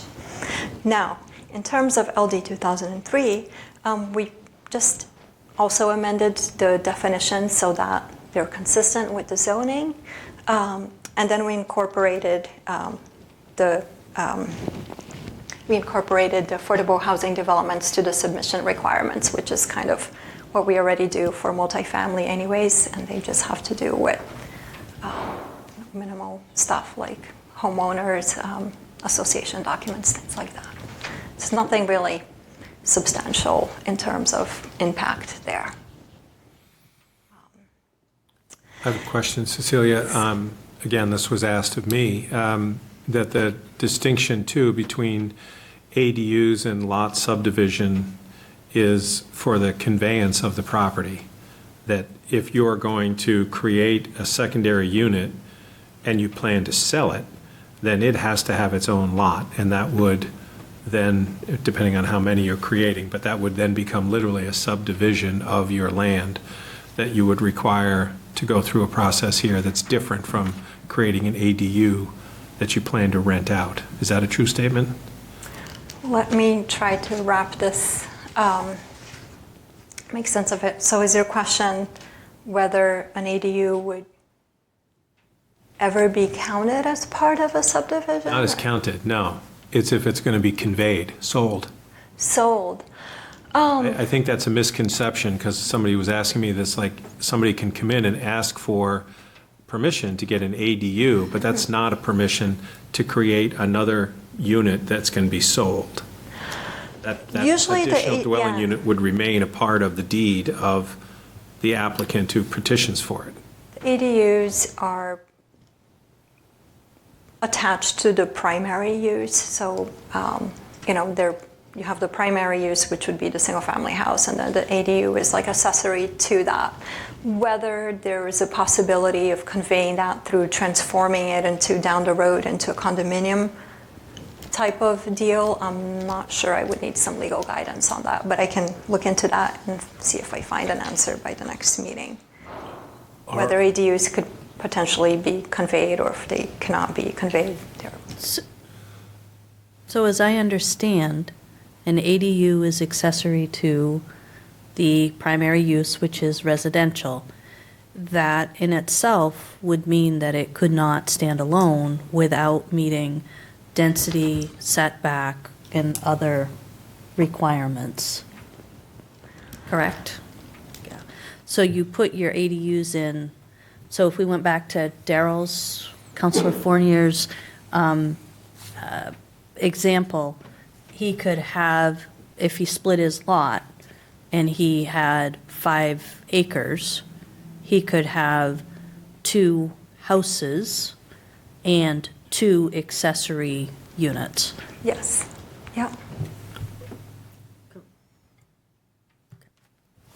Now, in terms of LD 2003, we just also amended the definitions so that they're consistent with the zoning, and then we incorporated the affordable housing developments to the submission requirements, which is kind of what we already do for multifamily anyways, and they just have to do with minimal stuff like homeowners, association documents, things like that. It's nothing really substantial in terms of impact there. I have a question, Cecilia. Again, this was asked of me. that the distinction too between ADUs and lot subdivision is for the conveyance of the property. That if you're going to create a secondary unit and you plan to sell it, then it has to have its own lot, and that would then, depending on how many you're creating, but that would then become literally a subdivision of your land that you would require to go through a process here that's different from creating an ADU that you plan to rent out. Is that a true statement? Let me try to wrap this, make sense of it. So is your question whether an ADU would ever be counted as part of a subdivision? Not as counted, no. It's if it's going to be conveyed, sold. Sold. I think that's a misconception, because somebody was asking me this, like, somebody can come in and ask for permission to get an ADU, but that's not a permission to create another unit that's going to be sold. That Usually additional dwelling yeah. unit would remain a part of the deed of the applicant who petitions for it. ADUs are attached to the primary use. So, you have the primary use, which would be the single-family house, and then the ADU is like accessory to that. Whether there is a possibility of conveying that through transforming it into, down the road, into a condominium type of deal, I'm not sure. I would need some legal guidance on that, but I can look into that and see if I find an answer by the next meeting. Whether ADUs could potentially be conveyed, or if they cannot be conveyed. So as I understand, an ADU is accessory to the primary use, which is residential. That in itself would mean that it could not stand alone without meeting density, setback, and other requirements. Correct? Yeah. So you put your ADUs in. So if we went back to Daryl's, Councilor Fournier's example, he could have, if he split his lot and he had 5 acres, he could have 2 houses and 2 accessory units. Yes. Yeah.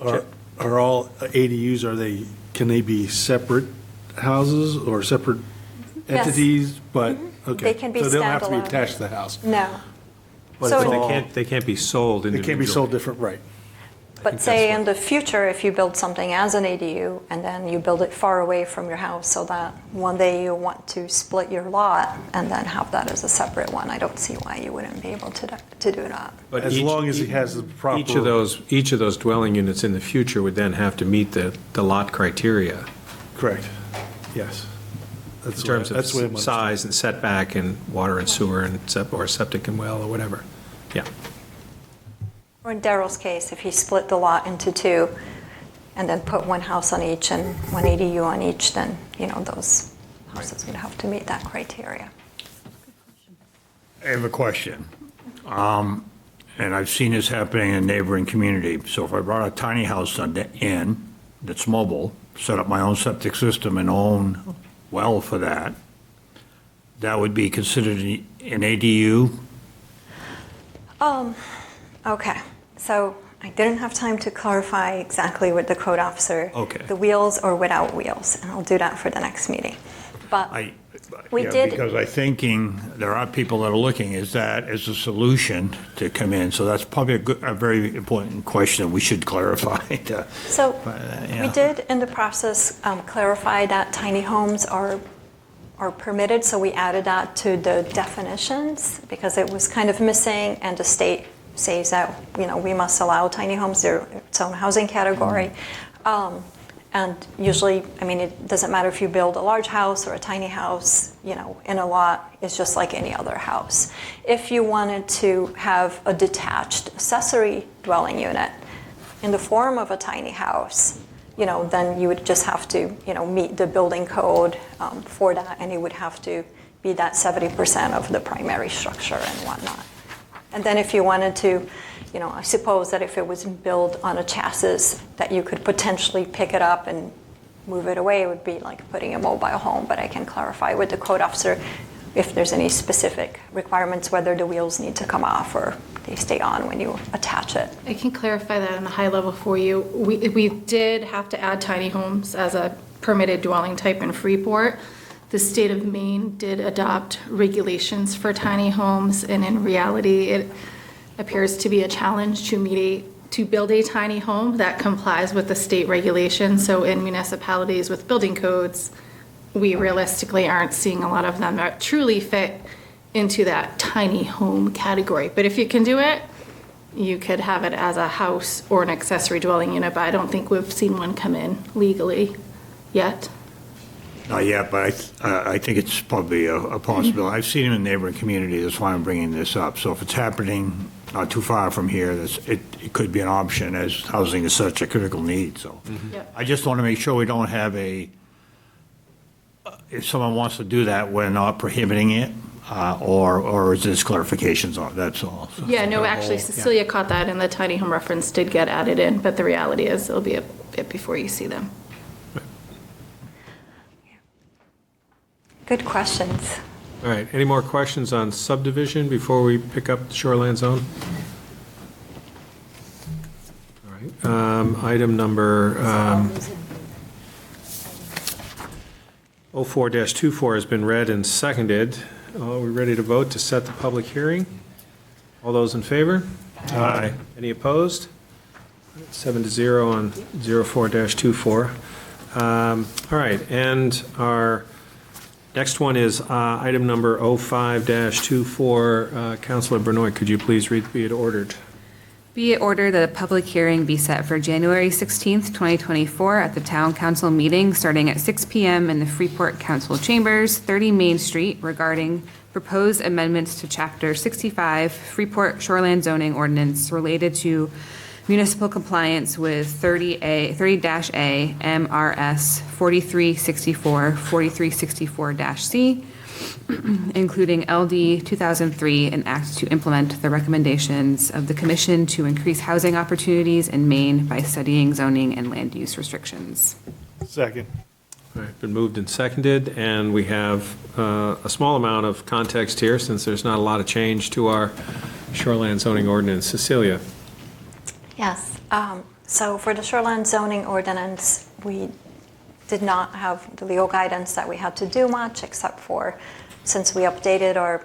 Are all ADUs, can they be separate houses or separate Yes. entities? But, okay. They can be So they don't have to be standalone. attached to the house. No. But So it's it- all- They can't be sold They individually. can't be sold different, right? But say in the future, if you build something as an ADU and then you build it far away from your house so that one day you want to split your lot and then have that as a separate one, I don't see why you wouldn't be able to do that. But As each- long as he has the proper. Each of those dwelling units in the future would then have to meet the lot criteria Correct. Yes. in terms that's the way I'm of size and setback and water and sewer and or septic and well or whatever. Yeah. Or in Daryl's case, if he split the lot into 2 and then put one house on each and one ADU on each, then, those houses would have to meet that criteria. I have a question. And I've seen this happening in a neighboring community. So if I brought a tiny house in that's mobile, set up my own septic system and own well for that, that would be considered an ADU? Okay, so I didn't have time to clarify exactly with the code officer. Okay. The wheels or without wheels, and I'll do that for the next meeting. But we did. Because I'm thinking, there are people that are looking, is that as a solution to come in? So that's probably a very important question we should clarify. So yeah. we did in the process clarify that tiny homes are permitted, so we added that to the definitions because it was kind of missing, and the state says that we must allow tiny homes. They're its own housing category. And usually, it doesn't matter if you build a large house or a tiny house, in a lot, it's just like any other house. If you wanted to have a detached accessory dwelling unit in the form of a tiny house, then you would just have to, meet the building code for that, and it would have to be that 70% of the primary structure and whatnot. And then if you wanted to, I suppose that if it was built on a chassis that you could potentially pick it up and move it away, it would be like putting a mobile home, but I can clarify with the code officer if there's any specific requirements, whether the wheels need to come off or they stay on when you attach it. I can clarify that on a high level for you. We did have to add tiny homes as a permitted dwelling type in Freeport. The state of Maine did adopt regulations for tiny homes, and in reality, it appears to be a challenge to build a tiny home that complies with the state regulations. So in municipalities with building codes, we realistically aren't seeing a lot of them that truly fit into that tiny home category. But if you can do it, you could have it as a house or an accessory dwelling unit, but I don't think we've seen one come in legally yet. Not yet, but I think it's probably a possibility. I've seen it in neighboring communities, that's why I'm bringing this up. So if it's happening not too far from here, it could be an option, as housing is such a critical need, so. Yep. I just want to make sure we don't have if someone wants to do that, we're not prohibiting it, or is this clarifications on, that's all. So. Yeah, no, actually Cecilia caught that, and the tiny home reference did get added in, but the reality is it'll be a bit before you see them. Good questions. All right, any more questions on subdivision before we pick up the shoreline zone? All right, item number 04-24 has been read and seconded. Are we ready to vote to set the public hearing? All those in favor? Aye. Any opposed? 7-0 on 04-24. All right, and our next one is item number 05-24. Councilor Benoit, could you please read, be it ordered? Be it ordered that a public hearing be set for January 16th, 2024 at the Town Council meeting starting at 6 p.m. in the Freeport Council Chambers, 30 Main Street, regarding proposed amendments to Chapter 65 Freeport Shoreland Zoning Ordinance related to municipal compliance with 30-A MRS 4364-4364-C, including LD 2003, an act to implement the recommendations of the Commission to increase housing opportunities in Maine by studying zoning and land use restrictions. Second. All right, been moved and seconded, and we have a small amount of context here since there's not a lot of change to our shoreline zoning ordinance. Cecilia. Yes. So for the shoreline zoning ordinance, we did not have the legal guidance that we had to do much, except for since we updated our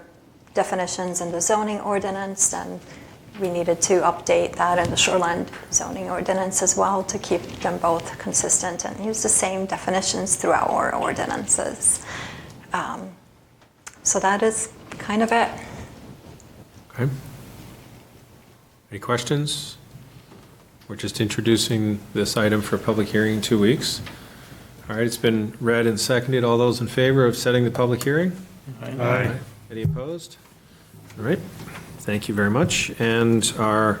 definitions in the zoning ordinance, then we needed to update that in the shoreline zoning ordinance as well to keep them both consistent and use the same definitions throughout our ordinances. So that is kind of it. Okay. Any questions? We're just introducing this item for public hearing in 2 weeks. All right, it's been read and seconded. All those in favor of setting the public hearing? Aye. Any opposed? All right, thank you very much. And our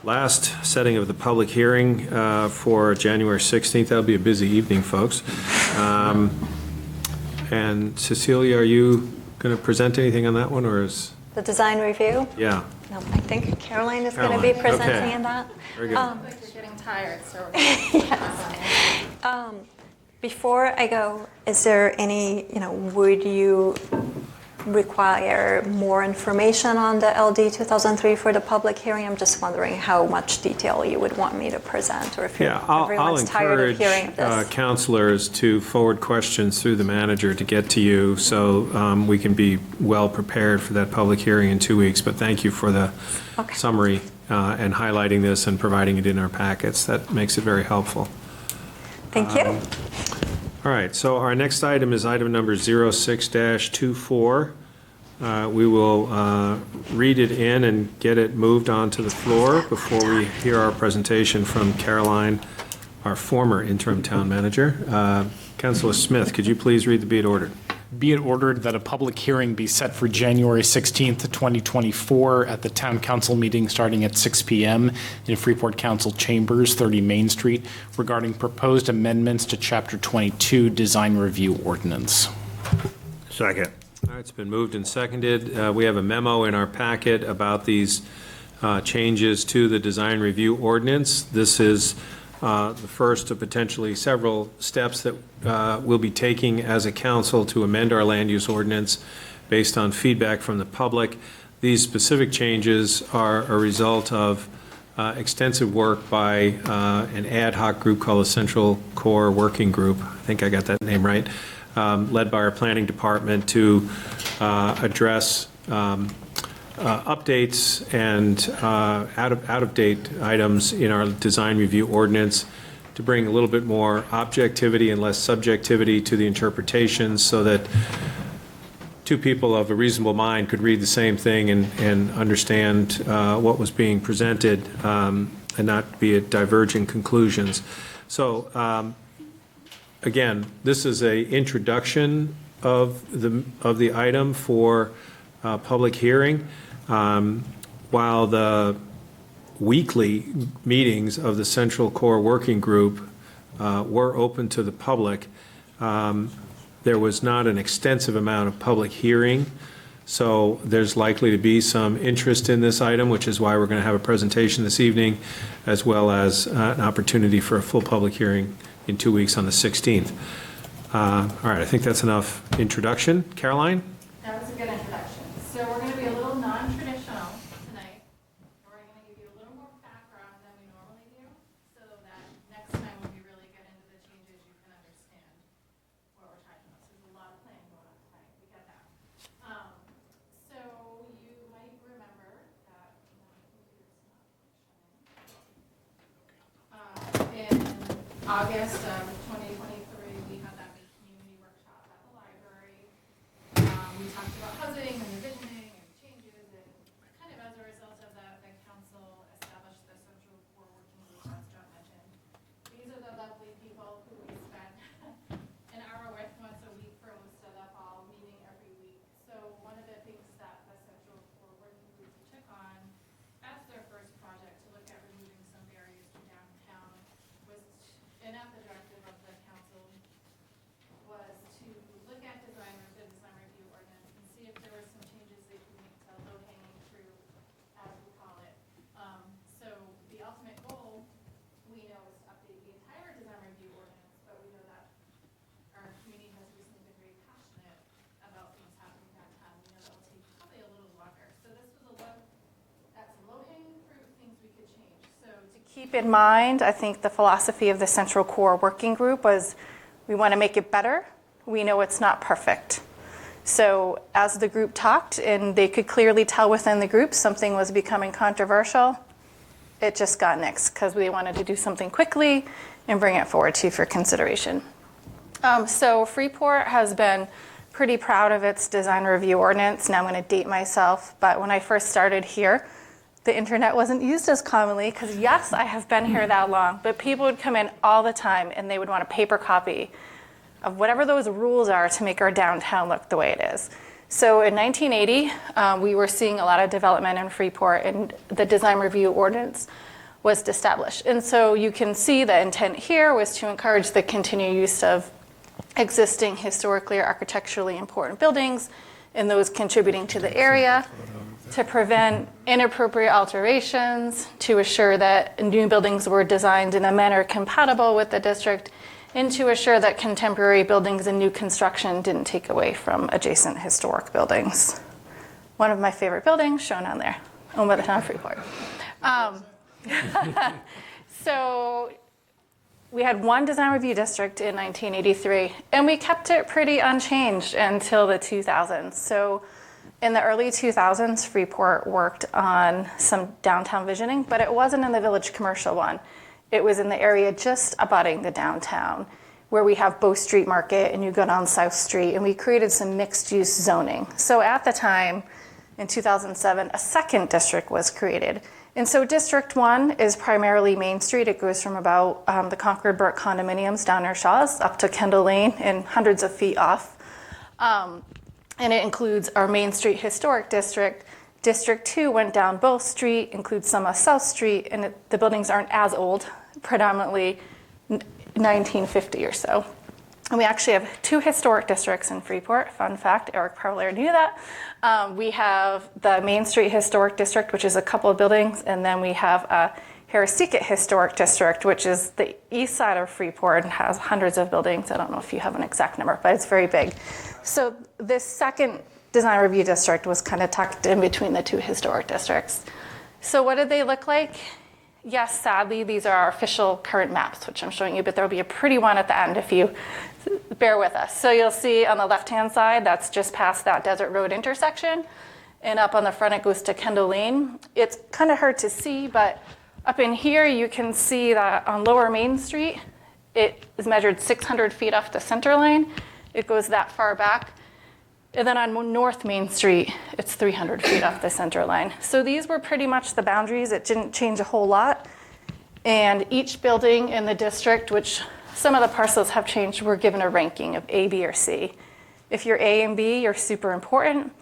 last setting of the public hearing for January 16th, that'll be a busy evening, folks. And Cecilia, are you going to present anything on that one, or is? The design review? Yeah. No, I think Caroline is going to be Caroline, presenting okay. in that. Very good. You're getting tired, so. Before I go, is there any, would you require more information on the LD 2003 for the public hearing? I'm just wondering how much detail you would want me to present, or if Yeah, I'll everyone's tired of encourage hearing this. counselors to forward questions through the manager to get to you, so we can be well prepared for that public hearing in 2 weeks. But thank you for the Okay. summary and highlighting this and providing it in our packets. That makes it very helpful. Thank you. All right, so our next item is item number 06-24. We will read it in and get it moved onto the floor before we hear our presentation from Caroline, our former interim town manager. Councilor Smith, could you please read the be it ordered? Be it ordered that a public hearing be set for January 16th, 2024 at the Town Council meeting starting at 6 p.m. in Freeport Council Chambers, 30 Main Street, regarding proposed amendments to Chapter 22 Design Review Ordinance. Second. All right, it's been moved and seconded. We have a memo in our packet about these changes to the design review ordinance. This is the first of potentially several steps that we'll be taking as a council to amend our land use ordinance based on feedback from the public. These specific changes are a result of extensive work by an ad hoc group called the Central Core Working Group. I think I got that name right. Led by our planning department to address updates and out-of-date items in our design review ordinance to bring a little bit more objectivity and less subjectivity to the interpretations so that two people of a reasonable mind could read the same thing and understand what was being presented and not be at diverging conclusions. So again, this is a introduction of the item for public hearing. While the weekly meetings of the Central Core Working Group were open to the public, there was not an extensive amount of public hearing. So there's likely to be some interest in this item, which is why we're going to have a presentation this evening, as well as an opportunity for a full public hearing in 2 weeks on the 16th. All right, I think that's enough introduction. Caroline? That was a good introduction. So we're going to be a little non-traditional tonight. We're going to give you a little more background than we normally do, so that next time when we really get into the changes, you can understand what we're talking about. So there's a lot of planning going on tonight. We get that. So you might remember that in August of 2023, we had that big community workshop at the library. We talked about housing and the visioning and changes, and kind of as a result of that, the council established the Central Core Working Group, as John mentioned. These are the lovely people who we spend an hour with once a week for most of the fall, meeting every week. So one of the things that the Central Core Working Group took on as their first project to look at removing some barriers to downtown was, and at the directive of the council, was to look at the design review ordinance and see if there were some changes they could make to low-hanging fruit, as we call it. So the ultimate goal, we know, is to update the entire design review ordinance, but we know that our community has recently been very passionate about things happening downtown. We know that will take probably a little longer. So this was a look at some low-hanging fruit things we could change. So to keep in mind, I think the philosophy of the Central Core Working Group was we want to make it better. We know it's not perfect. So as the group talked, and they could clearly tell within the group something was becoming controversial, it just got nixed because we wanted to do something quickly and bring it forward to you for consideration. So Freeport has been pretty proud of its design review ordinance. Now I'm going to date myself, but when I first started here, the internet wasn't used as commonly because yes, I have been here that long, but people would come in all the time and they would want a paper copy of whatever those rules are to make our downtown look the way it is. So in 1980, we were seeing a lot of development in Freeport, and the design review ordinance was established. And so you can see the intent here was to encourage the continued use of existing historically or architecturally important buildings and those contributing to the area, to prevent inappropriate alterations, to assure that new buildings were designed in a manner compatible with the district, and to assure that contemporary buildings and new construction didn't take away from adjacent historic buildings. One of my favorite buildings shown on there, owned by the town of Freeport. So we had one design review district in 1983, and we kept it pretty unchanged until the 2000s. So in the early 2000s, Freeport worked on some downtown visioning, but it wasn't in the village commercial one. It was in the area just abutting the downtown, where we have Bow Street Market and you go down South Street, and we created some mixed-use zoning. So at the time, in 2007, a second district was created. And so District 1 is primarily Main Street. It goes from about the Concord Burke condominiums down near Shaw's up to Kendall Lane and hundreds of feet off. And it includes our Main Street Historic District. District 2 went down Bow Street, includes some of South Street, and the buildings aren't as old, predominantly 1950 or so. And we actually have two historic districts in Freeport. Fun fact, Eric probably knew that. We have the Main Street Historic District, which is a couple of buildings, and then we have a Harristique Historic District, which is the east side of Freeport and has hundreds of buildings. I don't know if you have an exact number, but it's very big. So this second design review district was kind of tucked in between the two historic districts. So what did they look like? Yes, sadly, these are our official current maps, which I'm showing you, but there'll be a pretty one at the end if you bear with us. So you'll see on the left-hand side, that's just past that Desert Road intersection. And up on the front, it goes to Kendall Lane. It's kind of hard to see, but up in here, you can see that on Lower Main Street, it is measured 600 feet off the center line. It goes that far back. And then on North Main Street, it's 300 feet off the center line. So these were pretty much the boundaries. It didn't change a whole lot. And each building in the district, which some of the parcels have changed, were given a ranking of A, B, or C. If you're A and B, you're super important.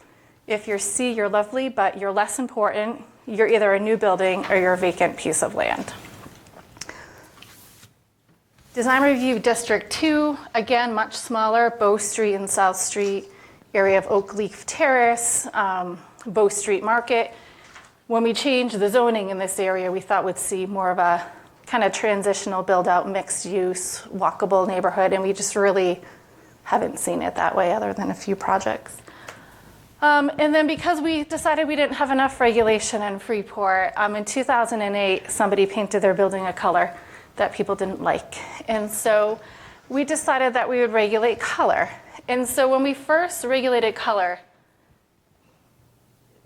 If you're C, you're lovely, but you're less important. You're either a new building or you're a vacant piece of land. Design Review District 2, again, much smaller, Bow Street and South Street, area of Oak Leaf Terrace, Bow Street Market. When we changed the zoning in this area, we thought we'd see more of a kind of transitional build-out, mixed-use, walkable neighborhood, and we just really haven't seen it that way other than a few projects. And then because we decided we didn't have enough regulation in Freeport, in 2008, somebody painted their building a color that people didn't like. And so we decided that we would regulate color. And so when we first regulated color,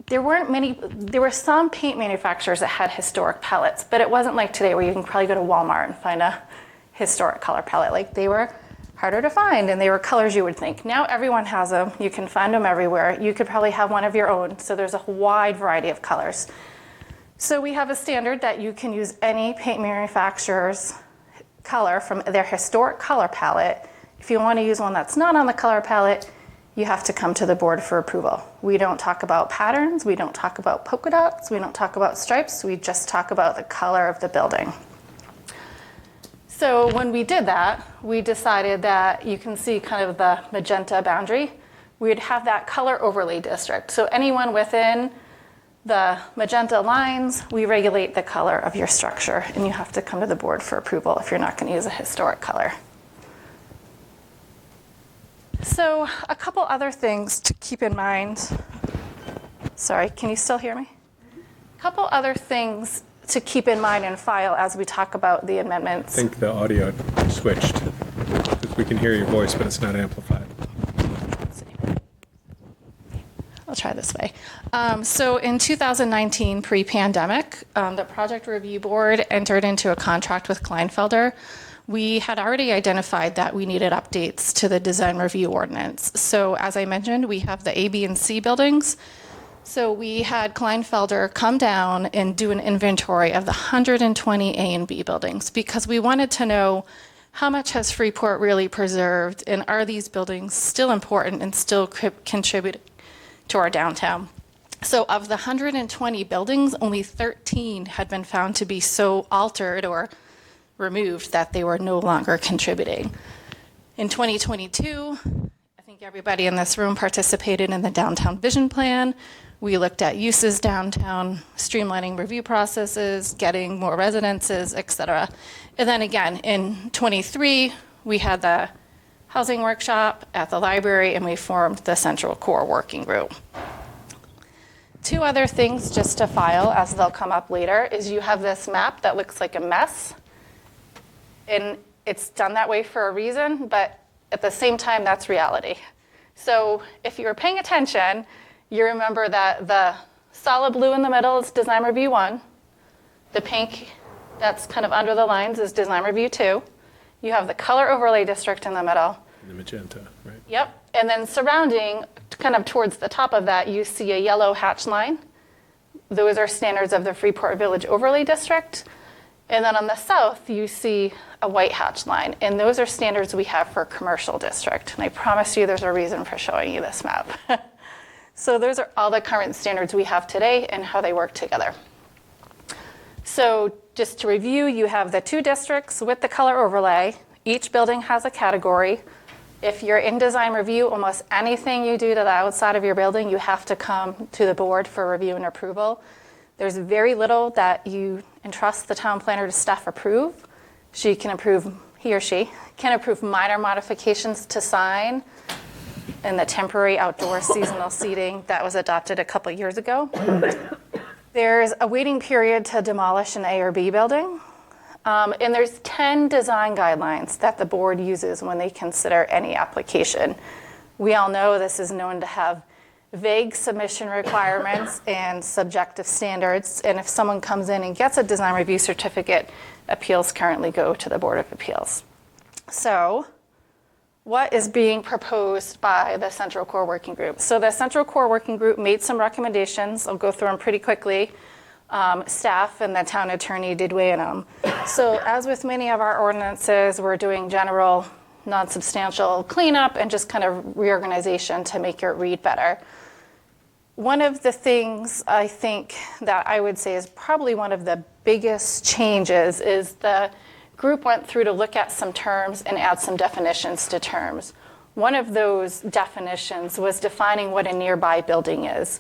there were some paint manufacturers that had historic palettes, but it wasn't like today where you can probably go to Walmart and find a historic color palette. Like, they were harder to find, and they were colors you would think. Now everyone has them. You can find them everywhere. You could probably have one of your own. So there's a wide variety of colors. So we have a standard that you can use any paint manufacturer's color from their historic color palette. If you want to use one that's not on the color palette, you have to come to the board for approval. We don't talk about patterns. We don't talk about polka dots. We don't talk about stripes. We just talk about the color of the building. So when we did that, we decided that you can see kind of the magenta boundary. We'd have that color overlay district. So anyone within the magenta lines, we regulate the color of your structure, and you have to come to the board for approval if you're not going to use a historic color. So a couple other things to keep in mind. Sorry, can you still hear me? A couple other things to keep in mind and file as we talk about the amendments. I think the audio switched. We can hear your voice, but it's not amplified. I'll try this way. So in 2019, pre-pandemic, the Project Review Board entered into a contract with Kleinfelder. We had already identified that we needed updates to the design review ordinance. So as I mentioned, we have the A, B, and C buildings. So we had Kleinfelder come down and do an inventory of the 120 A and B buildings because we wanted to know how much has Freeport really preserved, and are these buildings still important and still contribute to our downtown. So of the 120 buildings, only 13 had been found to be so altered or removed that they were no longer contributing. In 2022, I think everybody in this room participated in the downtown vision plan. We looked at uses downtown, streamlining review processes, getting more residences, et cetera. And then again, in 23, we had the housing workshop at the library, and we formed the Central Core Working Group. Two other things just to file, as they'll come up later, is you have this map that looks like a mess. And it's done that way for a reason, but at the same time, that's reality. So if you were paying attention, you remember that the solid blue in the middle is Design Review 1. The pink that's kind of under the lines is Design Review 2. You have the color overlay district in the middle. The magenta, right? Yep. And then surrounding, kind of towards the top of that, you see a yellow hatch line. Those are standards of the Freeport Village Overlay District. And then on the south, you see a white hatch line. And those are standards we have for commercial district. And I promise you there's a reason for showing you this map. So those are all the current standards we have today and how they work together. So just to review, you have the two districts with the color overlay. Each building has a category. If you're in design review, almost anything you do to the outside of your building, you have to come to the board for review and approval. There's very little that you entrust the town planner to staff approve. He or she can approve minor modifications to sign and the temporary outdoor seasonal seating that was adopted a couple years ago. There's a waiting period to demolish an A or B building. And there's 10 design guidelines that the board uses when they consider any application. We all know this is known to have vague submission requirements and subjective standards. And if someone comes in and gets a design review certificate, appeals currently go to the Board of Appeals. So what is being proposed by the Central Core Working Group? So the Central Core Working Group made some recommendations. I'll go through them pretty quickly. Staff and the town attorney did weigh in on them. So as with many of our ordinances, we're doing general, non-substantial cleanup and just kind of reorganization to make it read better. One of the things I think that I would say is probably one of the biggest changes is the group went through to look at some terms and add some definitions to terms. One of those definitions was defining what a nearby building is,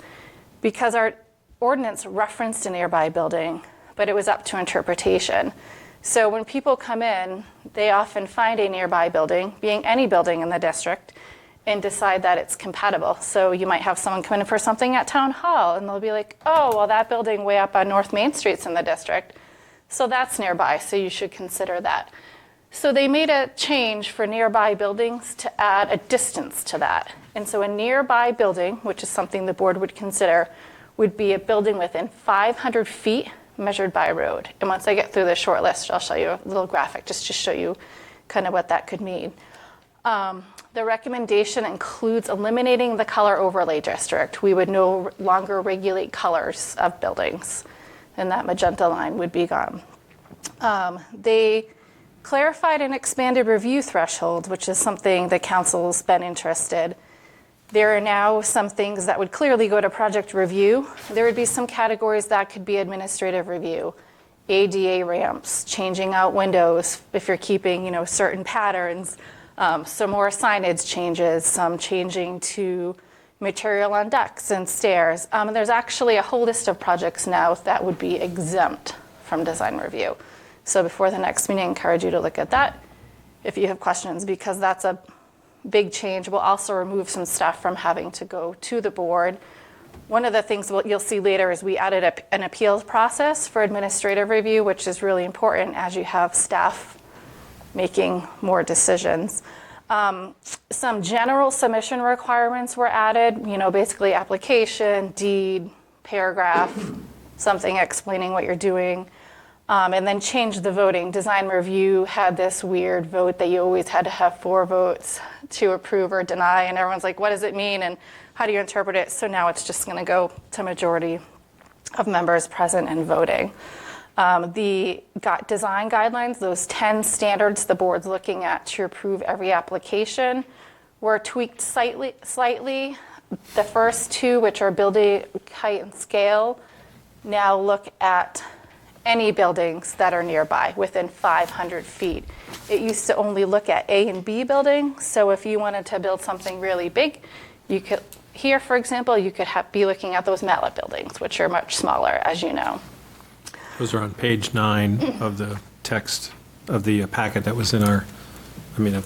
because our ordinance referenced a nearby building, but it was up to interpretation. So when people come in, they often find a nearby building, being any building in the district, and decide that it's compatible. So you might have someone come in for something at Town Hall, and they'll be like, oh, well, that building way up on North Main Street's in the district, so that's nearby, so you should consider that. So they made a change for nearby buildings to add a distance to that. And so a nearby building, which is something the board would consider, would be a building within 500 feet measured by road. And once I get through the short list, I'll show you a little graphic just to show you kind of what that could mean. The recommendation includes eliminating the color overlay district. We would no longer regulate colors of buildings, and that magenta line would be gone. They clarified an expanded review threshold, which is something the council's been interested. There are now some things that would clearly go to project review. There would be some categories that could be administrative review. ADA ramps, changing out windows if you're keeping, certain patterns, some more signage changes, some changing to material on decks and stairs. And there's actually a whole list of projects now that would be exempt from design review. So before the next meeting, I encourage you to look at that if you have questions, because that's a big change. We'll also remove some stuff from having to go to the board. One of the things you'll see later is we added an appeals process for administrative review, which is really important as you have staff making more decisions. Some general submission requirements were added, basically application, deed, paragraph, something explaining what you're doing, and then change the voting. Design review had this weird vote that you always had to have 4 votes to approve or deny, and everyone's like, what does it mean and how do you interpret it? So now it's just going to go to majority of members present and voting. The design guidelines, those 10 standards the board's looking at to approve every application, were tweaked slightly. The first 2, which are building height and scale, now look at any buildings that are nearby within 500 feet. It used to only look at A and B buildings, so if you wanted to build something really big, you could, here for example, you could be looking at those mallet buildings, which are much smaller, as you know. Those are on page 9 of the text of the packet that was in of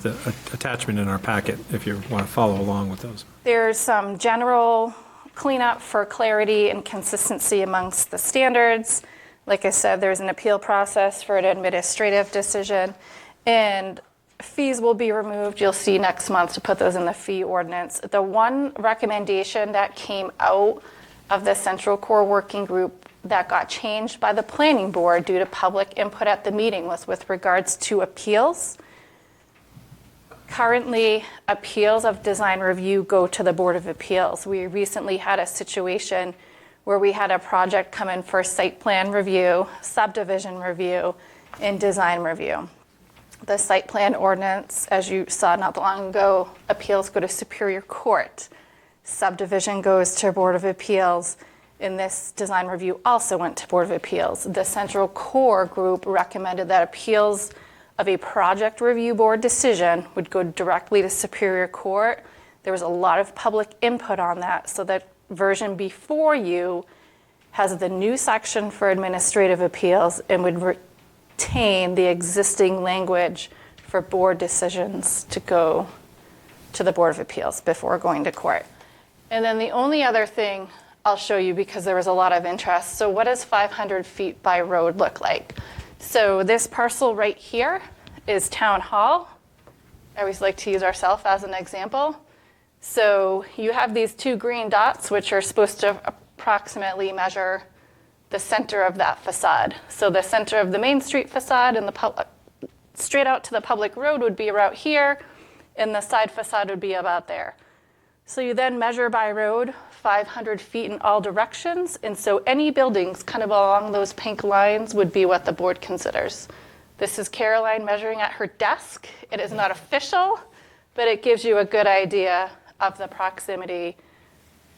the attachment in our packet, if you want to follow along with those. There's some general cleanup for clarity and consistency amongst the standards. Like I said, there's an appeal process for an administrative decision, and fees will be removed. You'll see next month to put those in the fee ordinance. The one recommendation that came out of the Central Core Working Group that got changed by the planning board due to public input at the meeting was with regards to appeals. Currently, appeals of design review go to the Board of Appeals. We recently had a situation where we had a project come in for site plan review, subdivision review, and design review. The site plan ordinance, as you saw not long ago, appeals go to Superior Court. Subdivision goes to Board of Appeals. And this design review also went to Board of Appeals. The Central Core Group recommended that appeals of a project review board decision would go directly to Superior Court. There was a lot of public input on that, so that version before you has the new section for administrative appeals and would retain the existing language for board decisions to go to the Board of Appeals before going to court. And then the only other thing I'll show you, because there was a lot of interest, so what does 500 feet by road look like? So this parcel right here is Town Hall. I always like to use ourselves as an example. So you have these two green dots, which are supposed to approximately measure the center of that facade. So the center of the Main Street facade and the straight out to the public road would be about here, and the side facade would be about there. So you then measure by road 500 feet in all directions, and so any buildings kind of along those pink lines would be what the board considers. This is Caroline measuring at her desk. It is not official, but it gives you a good idea of the proximity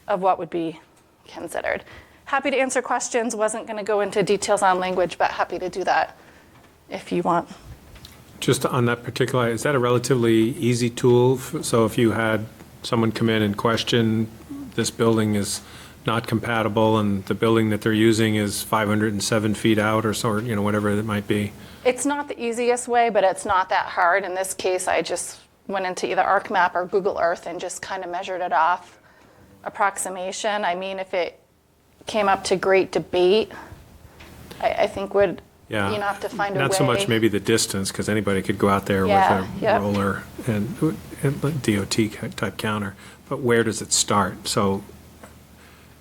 of what would be considered. Happy to answer questions. Wasn't going to go into details on language, but happy to do that if you want. Just on that particular, is that a relatively easy tool? So if you had someone come in and question, this building is not compatible and the building that they're using is 507 feet out or so, you know, whatever it might be. It's not the easiest way, but it's not that hard. In this case, I just went into either ArcMap or Google Earth and just kind of measured it off. Approximation, I mean, if it came up to great debate, I think would, Yeah. you know, have to find a way. Not so much maybe the distance, because anybody could go out there with a roller and DOT type counter, but where does it start? So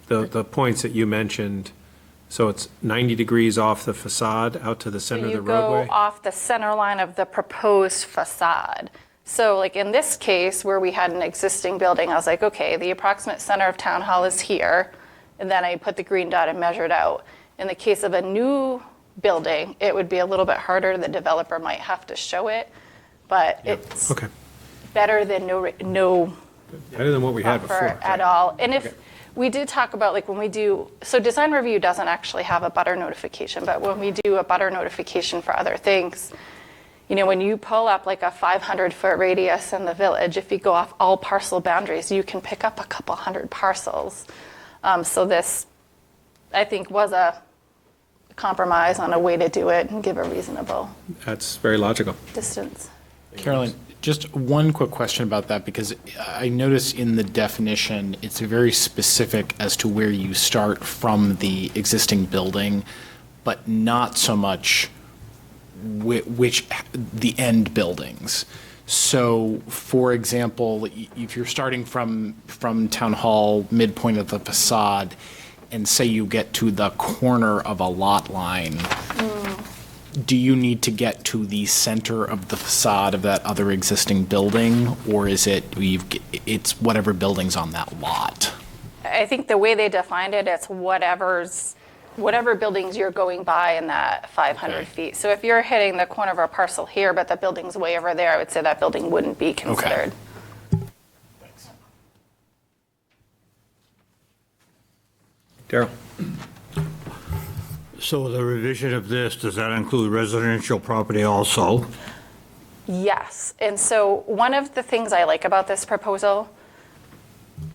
the points that you mentioned, so it's 90 degrees off the facade out to the center of the roadway? You go off the center line of the proposed facade. So like in this case where we had an existing building, I was like, okay, the approximate center of Town Hall is here, and then I put the green dot and measured out. In the case of a new building, it would be a little bit harder. The developer might have to show it, but it's Okay, better than no better than what we had buffer before. at all. And if we did talk about, like when we do, so design review doesn't actually have a butter notification, but when we do a butter notification for other things, you know, when you pull up like a 500-foot radius in the village, if you go off all parcel boundaries, you can pick up a couple hundred parcels. So this, I think, was a compromise on a way to do it and give a reasonable That's very logical. distance. Carolyn, just one quick question about that, because I notice in the definition, it's very specific as to where you start from the existing building, but not so much which the end buildings. So, for example, if you're starting from Town Hall, midpoint of the facade, and say you get to the corner of a lot line, do you need to get to the center of the facade of that other existing building, or is it's whatever building's on that lot? I think the way they defined it, it's whatever buildings you're going by in that 500 feet. So if you're hitting the corner of a parcel here, but the building's way over there, I would say that building wouldn't be considered. Daryl? So the revision of this, does that include residential property also? Yes. And so one of the things I like about this proposal,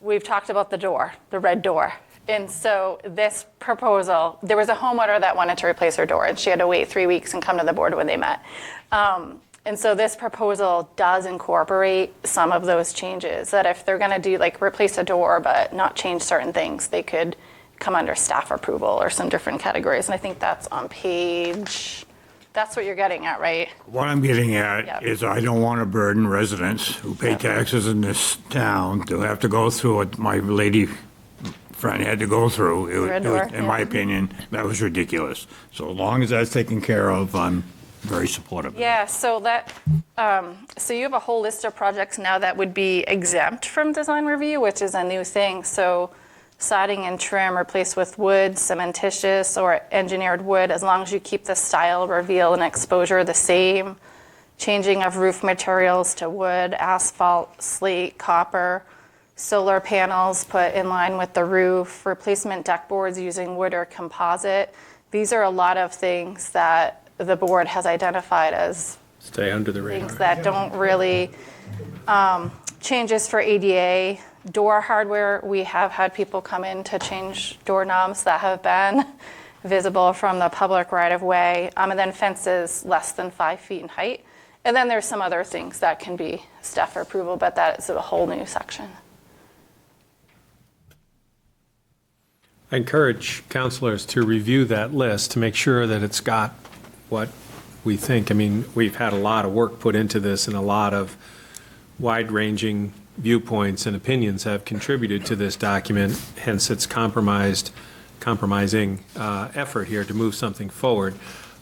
we've talked about the door, the red door. And so this proposal, there was a homeowner that wanted to replace her door, and she had to wait 3 weeks and come to the board when they met. And so this proposal does incorporate some of those changes, that if they're going to do like replace a door but not change certain things, they could come under staff approval or some different categories. And I think that's on page, that's what you're getting at, right? What I'm getting at Yep. is I don't want to burden residents who pay taxes in this town to have to go through what my lady friend had to go through. Red It was, door, in my yeah. opinion, that was ridiculous. So as long as that's taken care of, I'm very supportive. Yeah, so that, so you have a whole list of projects now that would be exempt from design review, which is a new thing. So siding and trim replaced with wood, cementitious or engineered wood, as long as you keep the style, reveal, and exposure the same. Changing of roof materials to wood, asphalt, slate, copper. Solar panels put in line with the roof. Replacement deck boards using wood or composite. These are a lot of things that the board has identified as Stay under the radar. things that don't really, changes for ADA Door hardware, we have had people come in to change doorknobs that have been visible from the public right-of-way, and then fences less than 5 feet in height. And then there's some other things that can be staff approval, but that is a whole new section. I encourage counselors to review that list to make sure that it's got what we think. I mean, we've had a lot of work put into this, and a lot of wide-ranging viewpoints and opinions have contributed to this document, hence its compromising effort here to move something forward.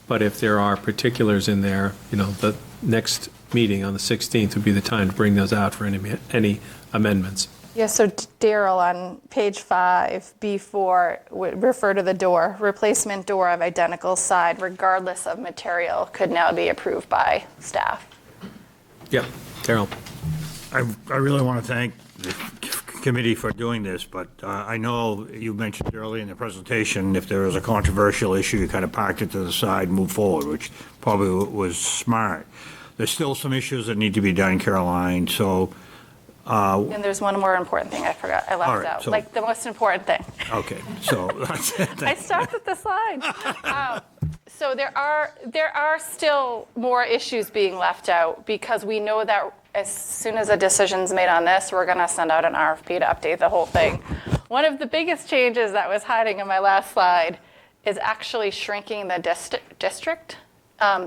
But if there are particulars in there, the next meeting on the 16th would be the time to bring those out for any amendments. Yeah, so Daryl, on page 5, B4, would refer to the door. Replacement door of identical side, regardless of material, could now be approved by staff. Yeah, Daryl. I really want to thank the committee for doing this, but I know you mentioned earlier in the presentation, if there was a controversial issue, you kind of parked it to the side, move forward, which probably was smart. There's still some issues that need to be done, Caroline, so. And there's one more important thing I forgot, I left out, so- like the most important thing. Okay, so that's it. I stopped at the slide. So there are still more issues being left out, because we know that as soon as a decision's made on this, we're going to send out an RFP to update the whole thing. One of the biggest changes that was hiding in my last slide is actually shrinking the district.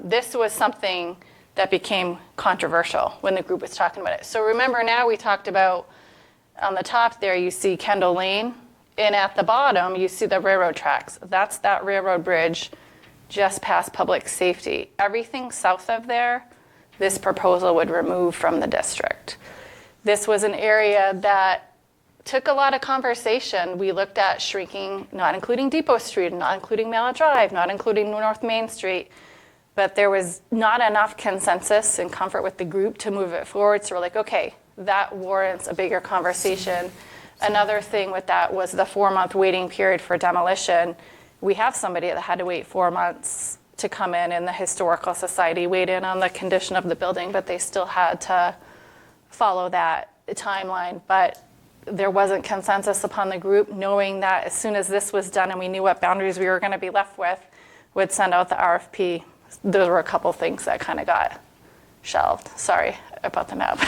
This was something that became controversial when the group was talking about it. So remember, now we talked about, on the top there, you see Kendall Lane, and at the bottom, you see the railroad tracks. That's that railroad bridge just past public safety. Everything south of there, this proposal would remove from the district. This was an area that took a lot of conversation. We looked at shrinking, not including Depot Street, not including Mallet Drive, not including North Main Street, but there was not enough consensus and comfort with the group to move it forward. So we're like, okay, that warrants a bigger conversation. Another thing with that was the 4-month waiting period for demolition. We have somebody that had to wait 4 months to come in, and the Historical Society weighed in on the condition of the building, but they still had to follow that timeline. But there wasn't consensus upon the group, knowing that as soon as this was done and we knew what boundaries we were going to be left with, would send out the RFP. Those were a couple things that kind of got shelved. Sorry about the map.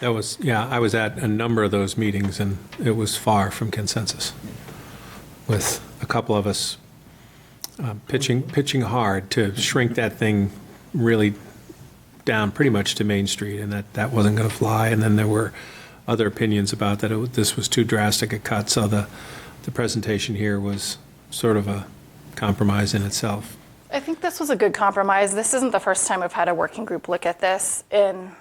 I was at a number of those meetings, and it was far from consensus, with a couple of us pitching hard to shrink that thing really down pretty much to Main Street, and that wasn't going to fly. And then there were other opinions about that this was too drastic a cut, so the presentation here was sort of a compromise in itself. I think this was a good compromise. This isn't the first time we've had a working group look at this. In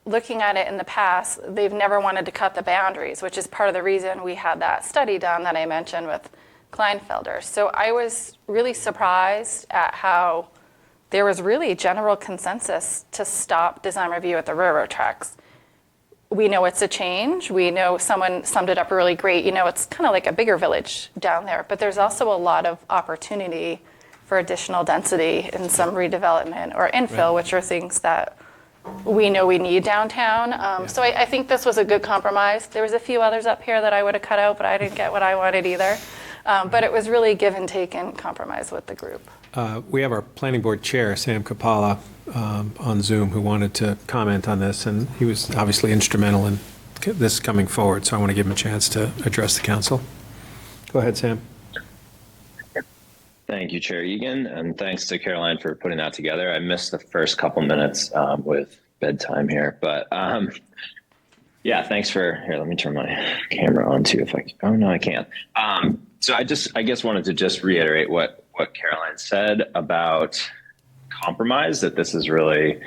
looking at it in the past, they've never wanted to cut the boundaries, which is part of the reason we had that study done that I mentioned with Kleinfelder. So I was really surprised at how there was really general consensus to stop design review at the railroad tracks. We know it's a change. We know someone summed it up really great. It's kind of like a bigger village down there, but there's also a lot of opportunity for additional density and some redevelopment or infill, which are things that we know we need downtown. So I think this was a good compromise. There was a few others up here that I would have cut out, but I didn't get what I wanted either. But it was really give and take and compromise with the group. We have our planning board chair, Sam Kapala, on Zoom, who wanted to comment on this, and he was obviously instrumental in this coming forward, so I want to give him a chance to address the council. Go ahead, Sam. Thank you, Chair Egan, and thanks to Caroline for putting that together. I missed the first couple minutes with bedtime here, but yeah, thanks for, here, let me turn my camera on too if I can. Oh, no, I can't. So I guess wanted to just reiterate what Caroline said about compromise, that this is really,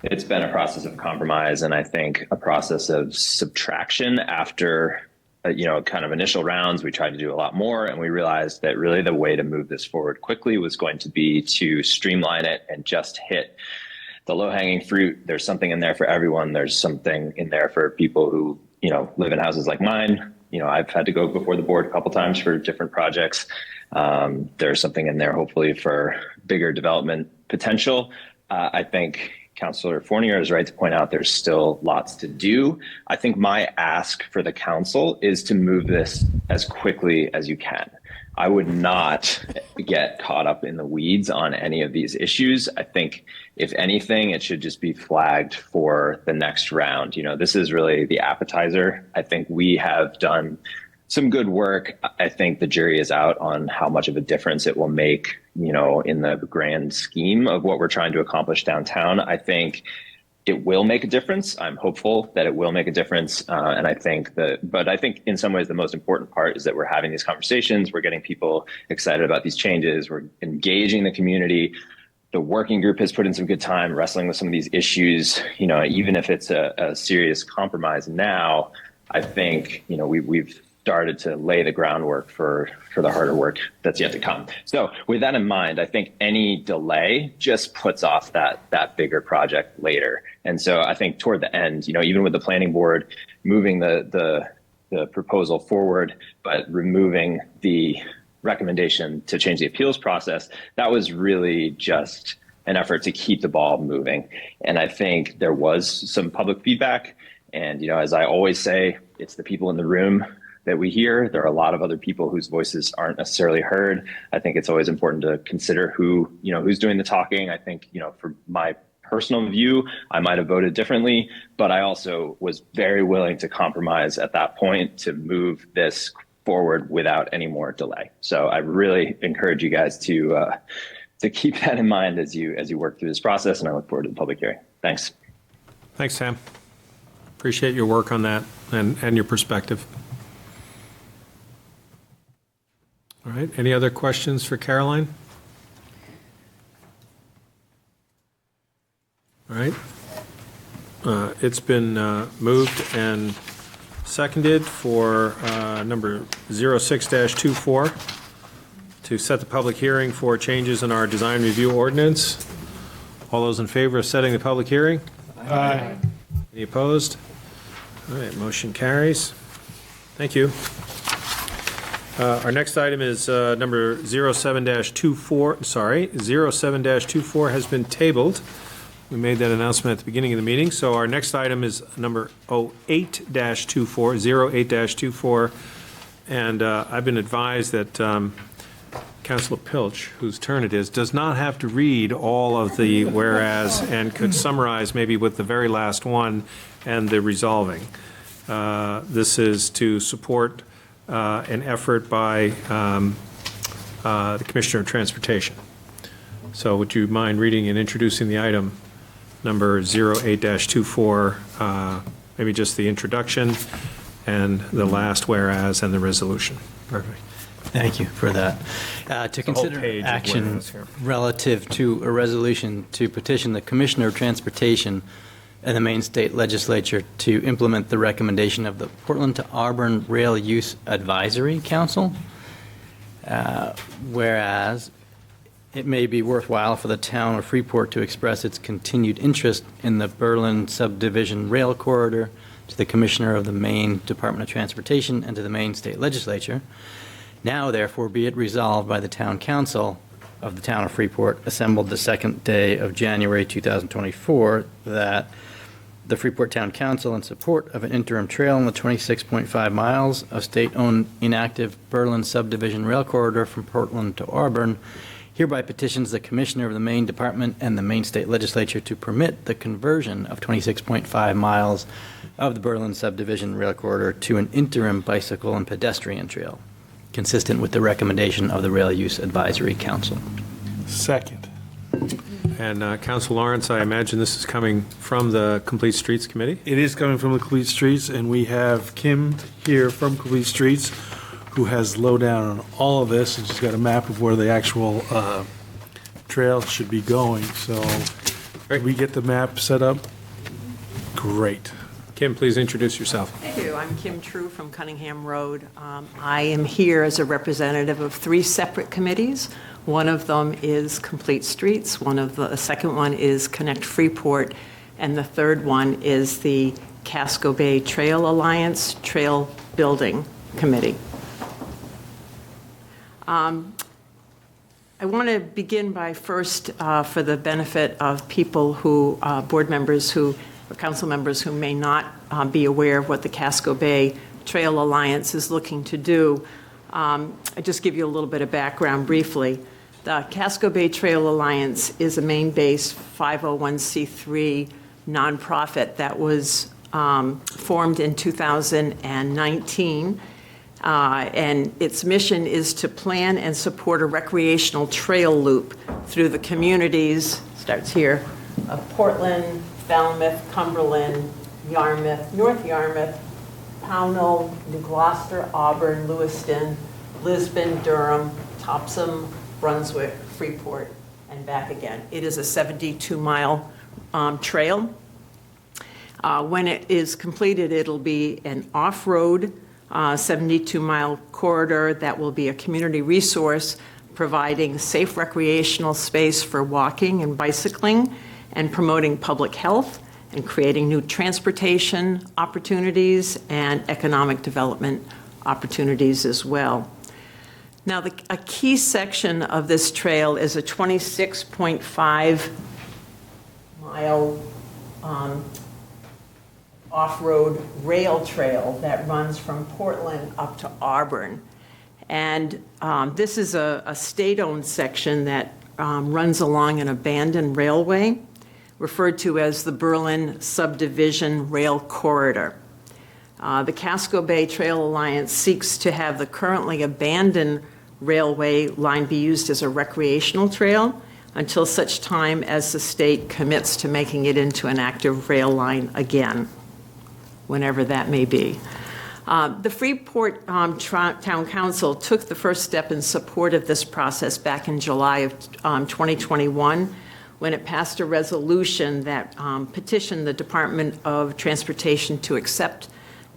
it's been a process of compromise, and I think a process of subtraction after kind of initial rounds. We tried to do a lot more, and we realized that really the way to move this forward quickly was going to be to streamline it and just hit the low-hanging fruit. There's something in there for everyone. There's something in there for people who, live in houses like mine. I've had to go before the board a couple times for different projects. There's something in there, hopefully, for bigger development potential. I think Councilor Fournier is right to point out there's still lots to do. I think my ask for the council is to move this as quickly as you can. I would not get caught up in the weeds on any of these issues. I think, if anything, it should just be flagged for the next round. You know, this is really the appetizer. I think we have done some good work. I think the jury is out on how much of a difference it will make, you know, in the grand scheme of what we're trying to accomplish downtown. I think it will make a difference. I'm hopeful that it will make a difference. And I think but I think in some ways the most important part is that we're having these conversations. We're getting people excited about these changes. We're engaging the community. The working group has put in some good time wrestling with some of these issues. You know, even if it's a serious compromise now, I think, you know, we've started to lay the groundwork for the harder work that's yet to come. So with that in mind, I think any delay just puts off that bigger project later. And so I think toward the end, you know, even with the planning board moving the proposal forward, but removing the recommendation to change the appeals process, that was really just an effort to keep the ball moving. And I think there was some public feedback. And, you know, as I always say, it's the people in the room that we hear. There are a lot of other people whose voices aren't necessarily heard. I think it's always important to consider who's doing the talking. I think, you know, for my personal view, I might have voted differently, but I also was very willing to compromise at that point to move this forward without any more delay. So I really encourage you guys to keep that in mind as you work through this process, and I look forward to the public hearing. Thanks. Thanks, Sam. Appreciate your work on that and your perspective. All right, any other questions for Caroline? All right. It's been moved and seconded for number 06-24 to set the public hearing for changes in our design review ordinance. All those in favor of setting the public hearing? Aye. Any opposed? All right, motion carries. Thank you. Our next item is number 07-24 has been tabled. We made that announcement at the beginning of the meeting. So our next item is number 08-24. And I've been advised that Councilor Pilch, whose turn it is, does not have to read all of the whereas and could summarize maybe with the very last one and the resolving. This is to support an effort by the Commissioner of Transportation. So would you mind reading and introducing the item number 08-24, maybe just the introduction and the last whereas and the resolution? Perfect. Thank you for that. To consider action relative to a resolution to petition the Commissioner of Transportation and the Maine State Legislature to implement the recommendation of the Portland to Auburn Rail Use Advisory Council. Whereas it may be worthwhile for the town of Freeport to express its continued interest in the Berlin Subdivision Rail Corridor to the Commissioner of the Maine Department of Transportation and to the Maine State Legislature. Now, therefore, be it resolved by the Town Council of the Town of Freeport, assembled the second day of January 2024, that the Freeport Town Council, in support of an interim trail on the 26.5 miles of state-owned inactive Berlin Subdivision Rail Corridor from Portland to Auburn, hereby petitions the Commissioner of the Maine Department and the Maine State Legislature to permit the conversion of 26.5 miles of the Berlin Subdivision Rail Corridor to an interim bicycle and pedestrian trail, consistent with the recommendation of the Rail Use Advisory Council. Second. And Council Lawrence, I imagine this is coming from the Complete Streets Committee? It is coming from the Complete Streets, and we have Kim here from Complete Streets, who has lowdown on all of this, and she's got a map of where the actual trail should be going. So can we get the map set up? Great. Kim, please introduce yourself. Thank you. I'm Kim True from Cunningham Road. I am here as a representative of 3 separate committees. One of them is Complete Streets, the second one is Connect Freeport, and the third one is the Casco Bay Trail Alliance Trail Building Committee. I want to begin by first, for the benefit of people who, board members who, or council members who may not be aware of what the Casco Bay Trail Alliance is looking to do, I just give you a little bit of background briefly. The Casco Bay Trail Alliance is a Maine-based 501c3 nonprofit that was formed in 2019. And its mission is to plan and support a recreational trail loop through the communities, starts here, of Portland, Falmouth, Cumberland, Yarmouth, North Yarmouth, Pownell, New Gloucester, Auburn, Lewiston, Lisbon, Durham, Topsom, Brunswick, Freeport, and back again. It is a 72-mile trail. When it is completed, it'll be an off-road 72-mile corridor that will be a community resource, providing safe recreational space for walking and bicycling, and promoting public health, and creating new transportation opportunities and economic development opportunities as well. Now, a key section of this trail is a 26.5-mile off-road rail trail that runs from Portland up to Auburn. And this is a state-owned section that runs along an abandoned railway, referred to as the Berlin Subdivision Rail Corridor. The Casco Bay Trail Alliance seeks to have the currently abandoned railway line be used as a recreational trail until such time as the state commits to making it into an active rail line again, whenever that may be. The Freeport Town Council took the first step in support of this process back in July of 2021, when it passed a resolution that petitioned the Department of Transportation to accept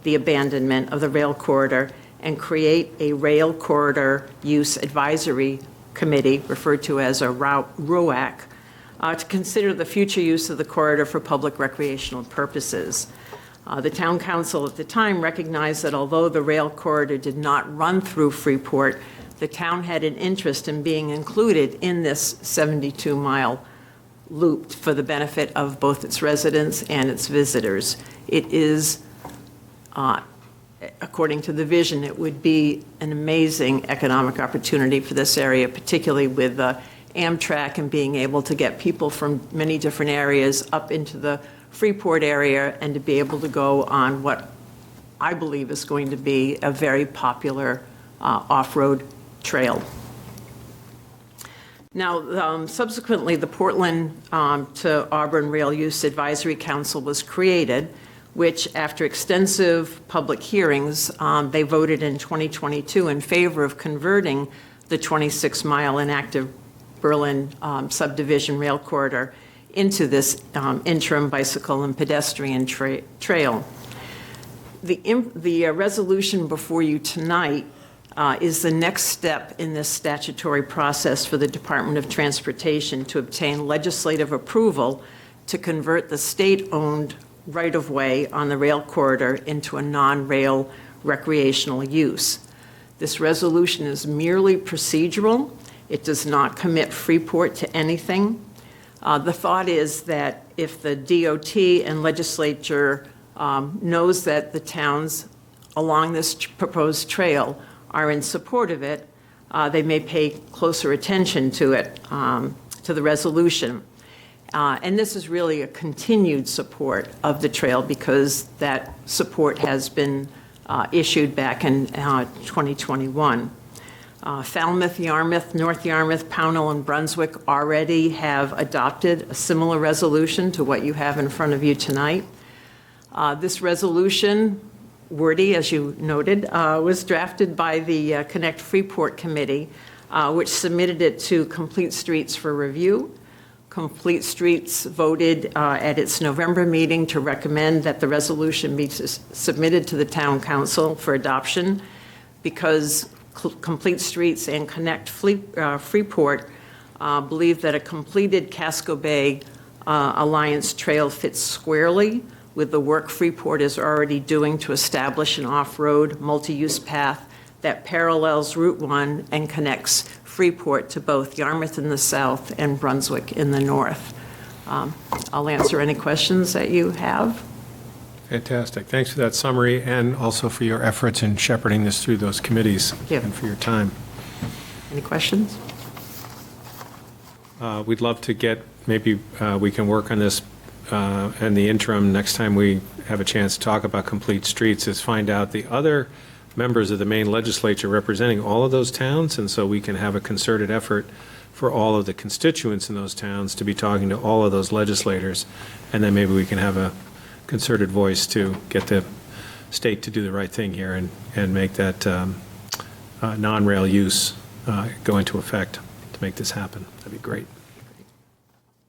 the abandonment of the rail corridor and create a rail corridor use advisory committee, referred to as a ROAC, to consider the future use of the corridor for public recreational purposes. The town council at the time recognized that although the rail corridor did not run through Freeport, the town had an interest in being included in this 72-mile loop for the benefit of both its residents and its visitors. It is, according to the vision, it would be an amazing economic opportunity for this area, particularly with Amtrak and being able to get people from many different areas up into the Freeport area and to be able to go on what I believe is going to be a very popular off-road trail. Now, subsequently, the Portland to Auburn Rail Use Advisory Council was created, which, after extensive public hearings, they voted in 2022 in favor of converting the 26-mile inactive Berlin subdivision rail corridor into this interim bicycle and pedestrian trail. The resolution before you tonight is the next step in this statutory process for the Department of Transportation to obtain legislative approval to convert the state-owned right-of-way on the rail corridor into a non-rail recreational use. This resolution is merely procedural. It does not commit Freeport to anything. The thought is that if the DOT and legislature knows that the towns along this proposed trail are in support of it, they may pay closer attention to it, to the resolution. And this is really a continued support of the trail because that support has been issued back in 2021. Falmouth, Yarmouth, North Yarmouth, Pownell, and Brunswick already have adopted a similar resolution to what you have in front of you tonight. This resolution, wordy as you noted, was drafted by the Connect Freeport Committee, which submitted it to Complete Streets for review. Complete Streets voted at its November meeting to recommend that the resolution be submitted to the Town Council for adoption because Complete Streets and Connect Freeport believe that a completed Casco Bay Alliance trail fits squarely with the work Freeport is already doing to establish an off-road multi-use path that parallels Route 1 and connects Freeport to both Yarmouth in the south and Brunswick in the north. I'll answer any questions that you have. Fantastic. Thanks for that summary and also for your efforts in shepherding this through those committees you. and for your time. Any questions? We'd love to get, maybe we can work on this in the interim next time we have a chance to talk about complete streets, is find out the other members of the Maine legislature representing all of those towns, and so we can have a concerted effort for all of the constituents in those towns to be talking to all of those legislators, and then maybe we can have a concerted voice to get the state to do the right thing here and make that non-rail use go into effect to make this happen. That'd be great.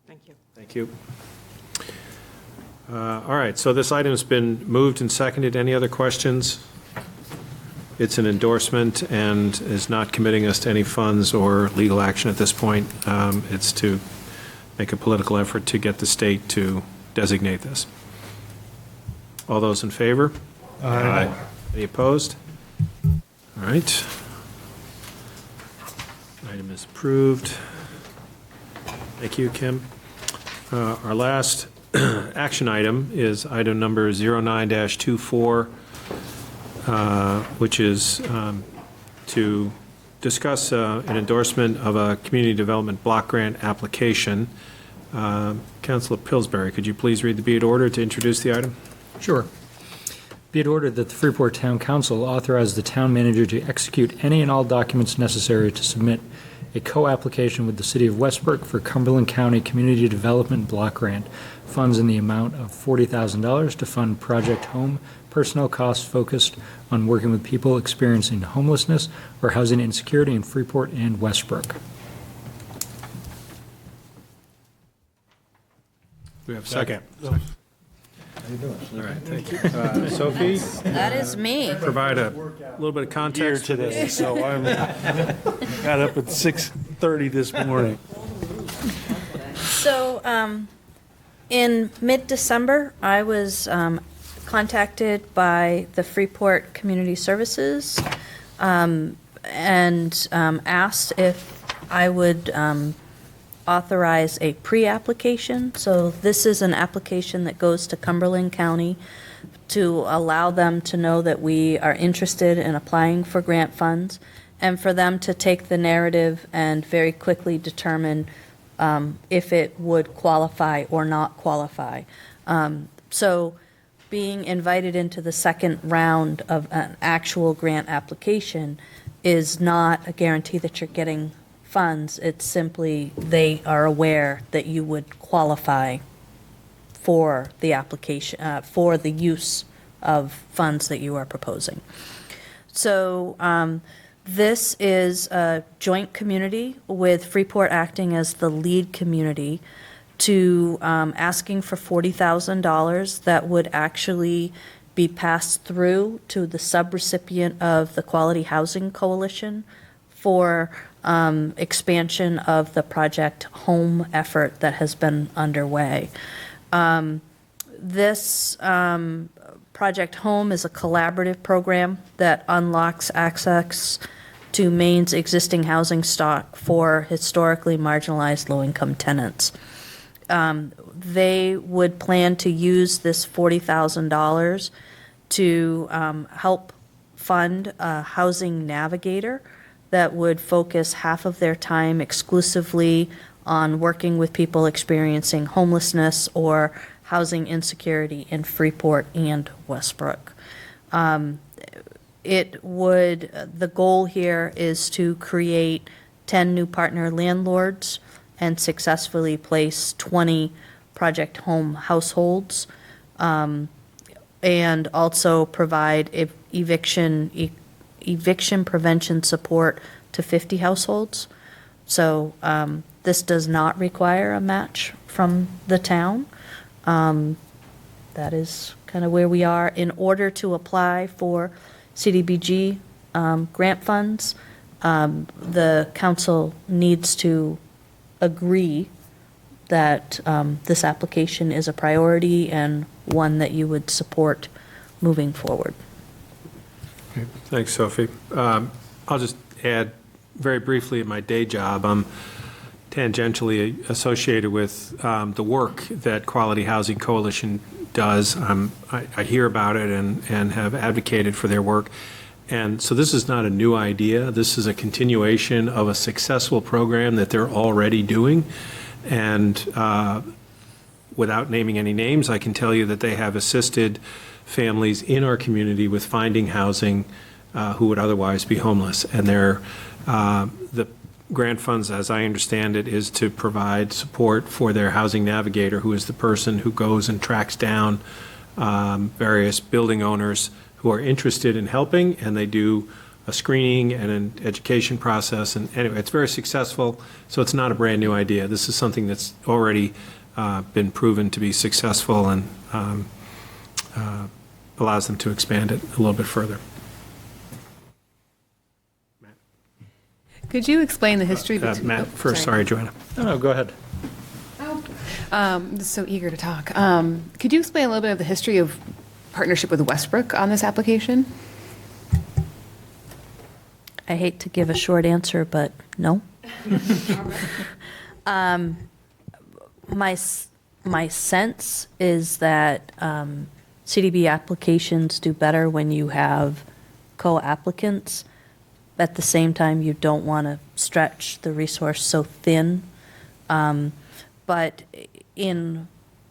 Thank you. Thank you. All right, so this item's been moved and seconded. Any other questions? It's an endorsement and is not committing us to any funds or legal action at this point. It's to make a political effort to get the state to designate this. All those in favor? Aye. Any opposed? All right. Item is approved. Thank you, Kim. Our last action item is item number 09-24, which is to discuss an endorsement of a community development block grant application. Councilor Pillsbury, could you please read the be it ordered to introduce the item? Sure. Be it ordered that the Freeport Town Council authorize the town manager to execute any and all documents necessary to submit a co-application with the City of Westbrook for Cumberland County Community Development Block Grant, funds in the amount of $40,000 to fund Project Home, personnel costs focused on working with people experiencing homelessness or housing insecurity in Freeport and Westbrook. Do we have a second? How you doing? All right, thank you. Sophie? That is me. Provide a little bit of context Here today, so I got up at 6:30 this morning. So, in mid-December, I was contacted by the Freeport Community Services and asked if I would authorize a pre-application. So this is an application that goes to Cumberland County to allow them to know that we are interested in applying for grant funds, and for them to take the narrative and very quickly determine if it would qualify or not qualify. So being invited into the second round of an actual grant application is not a guarantee that you're getting funds. It's simply they are aware that you would qualify for the application, for the use of funds that you are proposing. So this is a joint community with Freeport acting as the lead community to asking for $40,000 that would actually be passed through to the subrecipient of the Quality Housing Coalition for expansion of the Project Home effort that has been underway. This Project Home is a collaborative program that unlocks access to Maine's existing housing stock for historically marginalized low-income tenants. They would plan to use this $40,000 to help fund a housing navigator that would focus half of their time exclusively on working with people experiencing homelessness or housing insecurity in Freeport and Westbrook. The goal here is to create 10 new partner landlords and successfully place 20 Project Home households, and also provide eviction prevention support to 50 households. So this does not require a match from the town. That is kind of where we are. In order to apply for CDBG grant funds, the council needs to agree that this application is a priority and one that you would support moving forward. Thanks, Sophie. I'll just add very briefly, in my day job, I'm tangentially associated with the work that Quality Housing Coalition does. I hear about it and have advocated for their work. And so this is not a new idea. This is a continuation of a successful program that they're already doing. And without naming any names, I can tell you that they have assisted families in our community with finding housing who would otherwise be homeless. And the grant funds, as I understand it, is to provide support for their housing navigator, who is the person who goes and tracks down various building owners who are interested in helping, and they do a screening and an education process. And anyway, it's very successful, so it's not a brand new idea. This is something that's already been proven to be successful and allows them to expand it a little bit further. Could you explain the history? Matt, first, sorry, Joanna. No, go ahead. I'm just so eager to talk. Could you explain a little bit of the history of partnership with Westbrook on this application? I hate to give a short answer, but no. My sense is that CDB applications do better when you have co-applicants. At the same time, you don't want to stretch the resource so thin. But in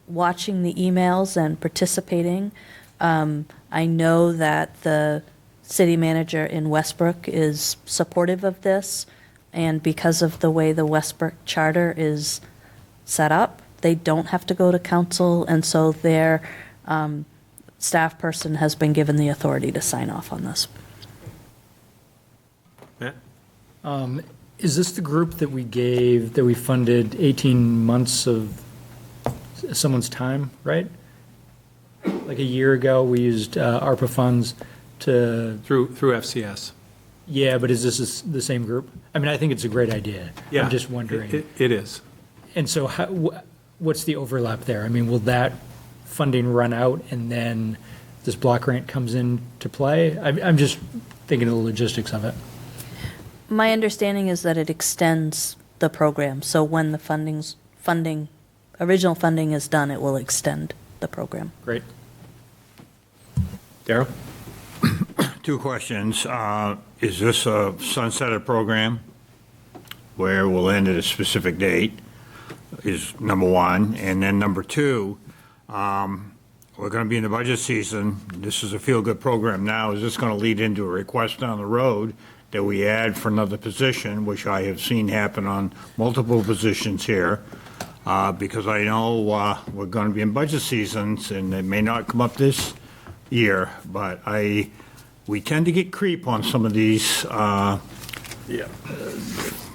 watching the emails and participating, I know that the city manager in Westbrook is supportive of this, and because of the way the Westbrook charter is set up, they don't have to go to council, and so their staff person has been given the authority to sign off on this. Matt? Is this the group that we funded 18 months of someone's time, right? Like a year ago, we used ARPA funds to... Through FCS. Yeah, but is this the same group? I mean, I think it's a great idea. Yeah, I'm just wondering. It is. And so what's the overlap there? I mean, will that funding run out and then this block grant comes into play? I'm just thinking of the logistics of it. My understanding is that it extends the program, so when the original funding is done, it will extend the program. Great. Darryl? Two questions. Is this a sunsetted program where we'll end at a specific date? Is number one. And then number two, we're going to be in the budget season. This is a feel-good program now. Is this going to lead into a request down the road that we add for another position, which I have seen happen on multiple positions here? Because I know we're going to be in budget seasons, and it may not come up this year, but we tend to get creep on some of these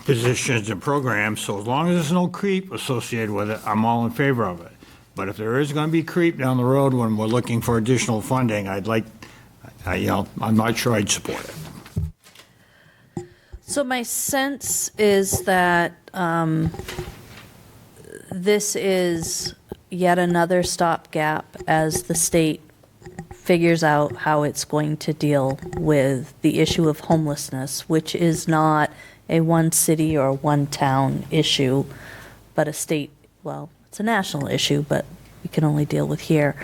positions and programs, so as long as there's no creep associated with it, I'm all in favor of it. But if there is going to be creep down the road when we're looking for additional funding, I'm not sure I'd support it. So my sense is that this is yet another stopgap as the state figures out how it's going to deal with the issue of homelessness, which is not a one city or one town issue, but a state, well, it's a national issue, but we can only deal with here.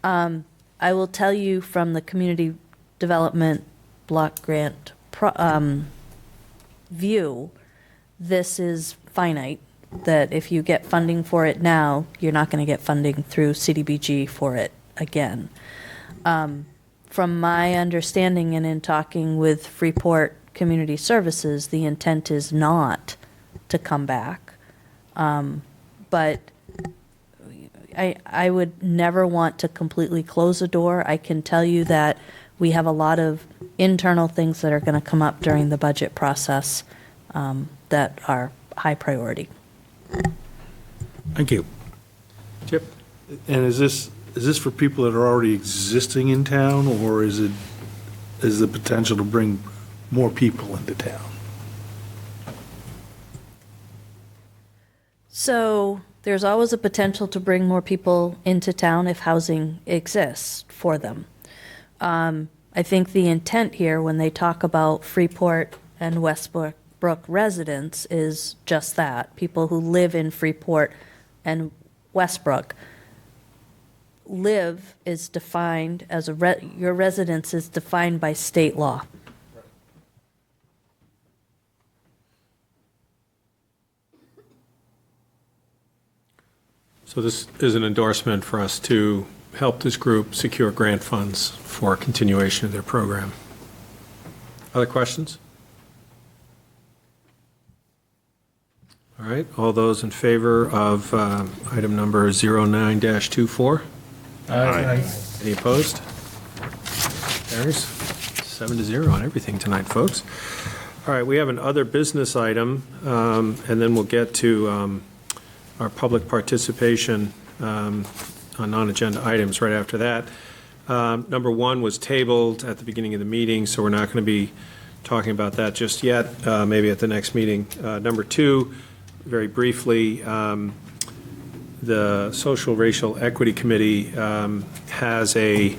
I will tell you from the community development block grant view, this is finite, that if you get funding for it now, you're not going to get funding through CDBG for it again. From my understanding and in talking with Freeport Community Services, the intent is not to come back. But I would never want to completely close a door. I can tell you that we have a lot of internal things that are going to come up during the budget process that are high priority. Thank you. Chip? And is this for people that are already existing in town, or is the potential to bring more people into town? So there's always a potential to bring more people into town if housing exists for them. I think the intent here, when they talk about Freeport and Westbrook residents, is just that, people who live in Freeport and Westbrook. Live is defined as your residence is defined by state law. So this is an endorsement for us to help this group secure grant funds for continuation of their program. Other questions? All right, all those in favor of item number 09-24? Any opposed? Carries 7-0 on everything tonight, folks. All right, we have an other business item, and then we'll get to our public participation on non-agenda items right after that. Number one was tabled at the beginning of the meeting, so we're not going to be talking about that just yet, maybe at the next meeting. Number two, very briefly, the Social Racial Equity Committee has a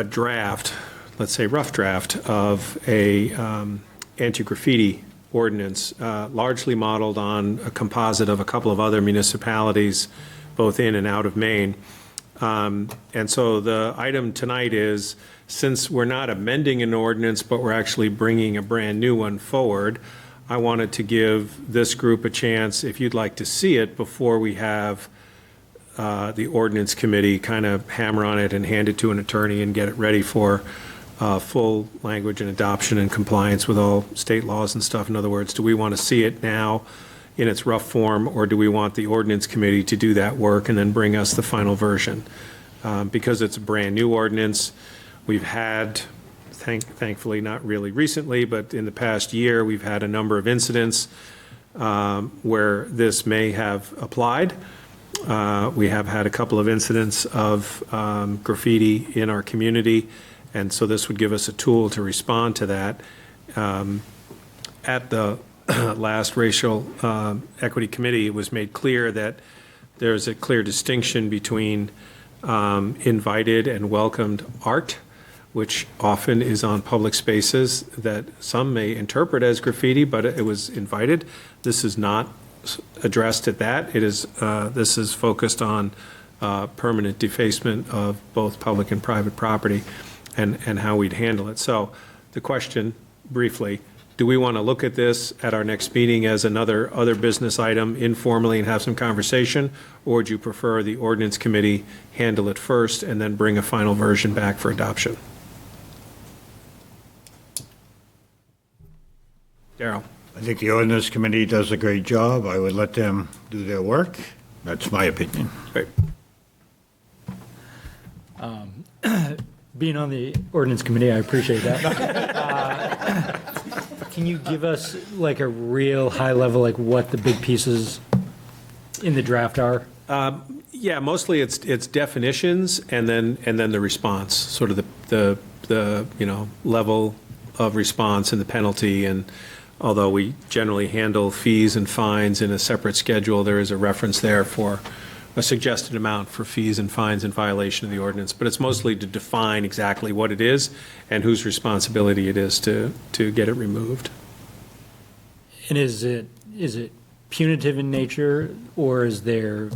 draft, let's say rough draft, of a anti-graffiti ordinance, largely modeled on a composite of a couple of other municipalities, both in and out of Maine. And so the item tonight is, since we're not amending an ordinance, but we're actually bringing a brand-new one forward, I wanted to give this group a chance, if you'd like to see it, before we have the ordinance committee kind of hammer on it and hand it to an attorney and get it ready for full language and adoption and compliance with all state laws and stuff. In other words, do we want to see it now in its rough form, or do we want the ordinance committee to do that work and then bring us the final version? Because it's a brand-new ordinance, we've had, thankfully not really recently, but in the past year, we've had a number of incidents where this may have applied. We have had a couple of incidents of graffiti in our community, and so this would give us a tool to respond to that. At the last Racial Equity Committee, it was made clear that there's a clear distinction between invited and welcomed art, which often is on public spaces that some may interpret as graffiti, but it was invited. This is not addressed at that. It is, this is focused on permanent defacement of both public and private property and how we'd handle it. So the question, briefly, do we want to look at this at our next meeting as other business item informally and have some conversation, or would you prefer the ordinance committee handle it first and then bring a final version back for adoption? Darrell? I think the ordinance committee does a great job. I would let them do their work. That's my opinion. Great. Being on the ordinance committee, I appreciate that. Can you give us like a real high level, like what the big pieces in the draft are? Yeah, mostly it's definitions and then the response, sort of the level of response and the penalty. And although we generally handle fees and fines in a separate schedule, there is a reference there for a suggested amount for fees and fines in violation of the ordinance. But it's mostly to define exactly what it is and whose responsibility it is to get it removed. And is it punitive in nature, or is there,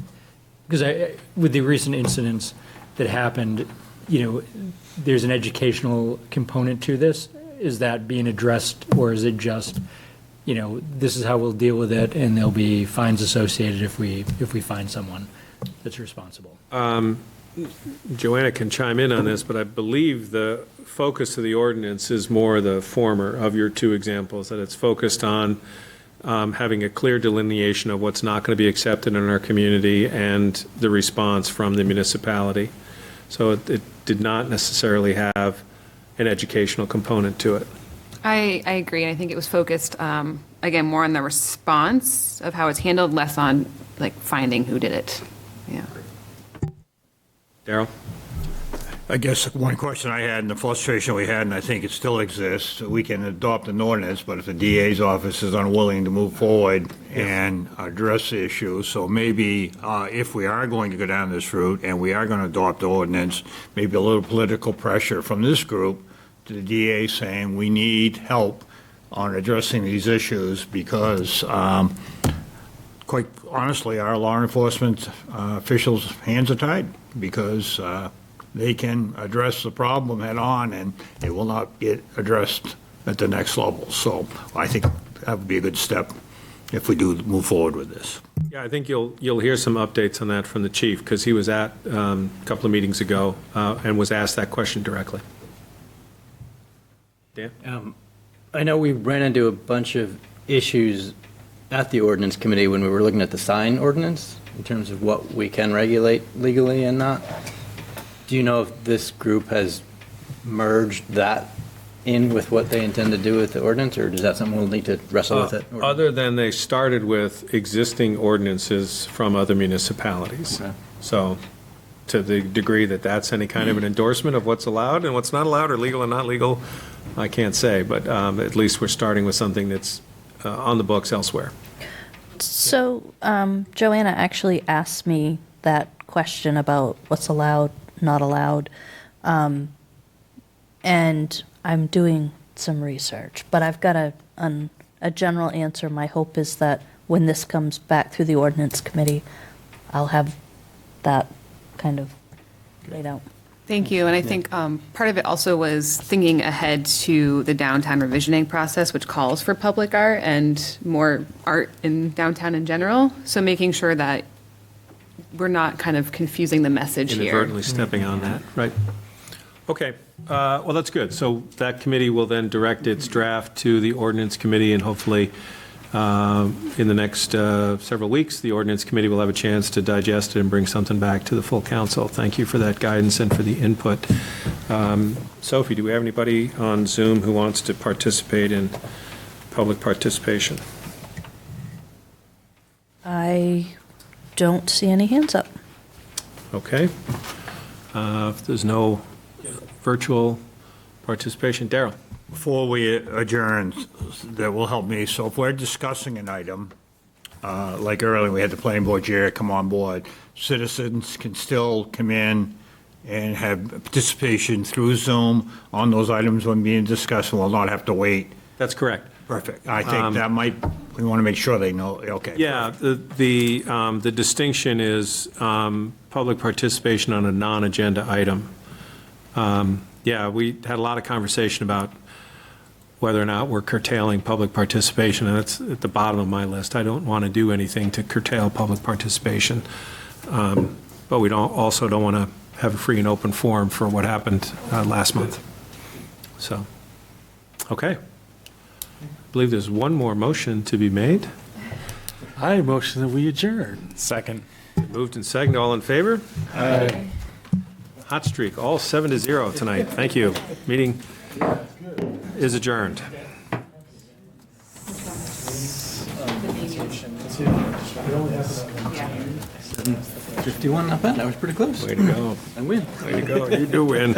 because with the recent incidents that happened, there's an educational component to this. Is that being addressed, or is it just, this is how we'll deal with it, and there'll be fines associated if we find someone that's responsible? Joanna can chime in on this, but I believe the focus of the ordinance is more the former of your two examples, that it's focused on having a clear delineation of what's not going to be accepted in our community and the response from the municipality. So it did not necessarily have an educational component to it. I agree. I think it was focused, again, more on the response of how it's handled, less on finding who did it. Yeah. Darrell? I guess one question I had and the frustration we had, and I think it still exists, we can adopt an ordinance, but if the DA's office is unwilling to move forward and address the issue, so maybe if we are going to go down this route and we are going to adopt the ordinance, maybe a little political pressure from this group to the DA saying we need help on addressing these issues because quite honestly, our law enforcement officials' hands are tied because they can address the problem head-on, and it will not get addressed at the next level. So I think that would be a good step if we do move forward with this. Yeah, I think you'll hear some updates on that from the chief, because he was at a couple of meetings ago and was asked that question directly. Dan? I know we ran into a bunch of issues at the ordinance committee when we were looking at the sign ordinance in terms of what we can regulate legally and not. Do you know if this group has merged that in with what they intend to do with the ordinance, or is that something we'll need to wrestle with it? Other than they started with existing ordinances from other municipalities. Okay. So to the degree that that's any kind of an endorsement of what's allowed and what's not allowed, or legal and not legal, I can't say, but at least we're starting with something that's on the books elsewhere. So Joanna actually asked me that question about what's allowed, not allowed, and I'm doing some research, but I've got a general answer. My hope is that when this comes back through the ordinance committee, I'll have that kind of laid out. Thank you. And I think part of it also was thinking ahead to the downtown revisioning process, which calls for public art and more art in downtown in general. So making sure that we're not kind of confusing the message here. Inadvertently stepping on that, right? Okay, well, that's good. So that committee will then direct its draft to the ordinance committee, and hopefully in the next several weeks, the ordinance committee will have a chance to digest it and bring something back to the full council. Thank you for that guidance and for the input. Sophie, do we have anybody on Zoom who wants to participate in public participation? I don't see any hands up. Okay. If there's no virtual participation, Daryl? Before we adjourn, that will help me. So if we're discussing an item, like earlier, we had the planning board chair come on board, citizens can still come in and have participation through Zoom on those items when being discussed, and will not have to wait. That's correct. Perfect. I think that might, we want to make sure they know, okay. Yeah, the distinction is public participation on a non-agenda item. Yeah, we had a lot of conversation about whether or not we're curtailing public participation, and it's at the bottom of my list. I don't want to do anything to curtail public participation, but we also don't want to have a free and open forum for what happened last month. So, okay. I believe there's one more motion to be made. I motion that we adjourn. Second. Moved and seconded. All in favor? Aye. Hot streak, all 7-0 tonight. Thank you. Meeting is adjourned. 51, not bad. That was pretty close. Way to go. I win. Way to go. You do win.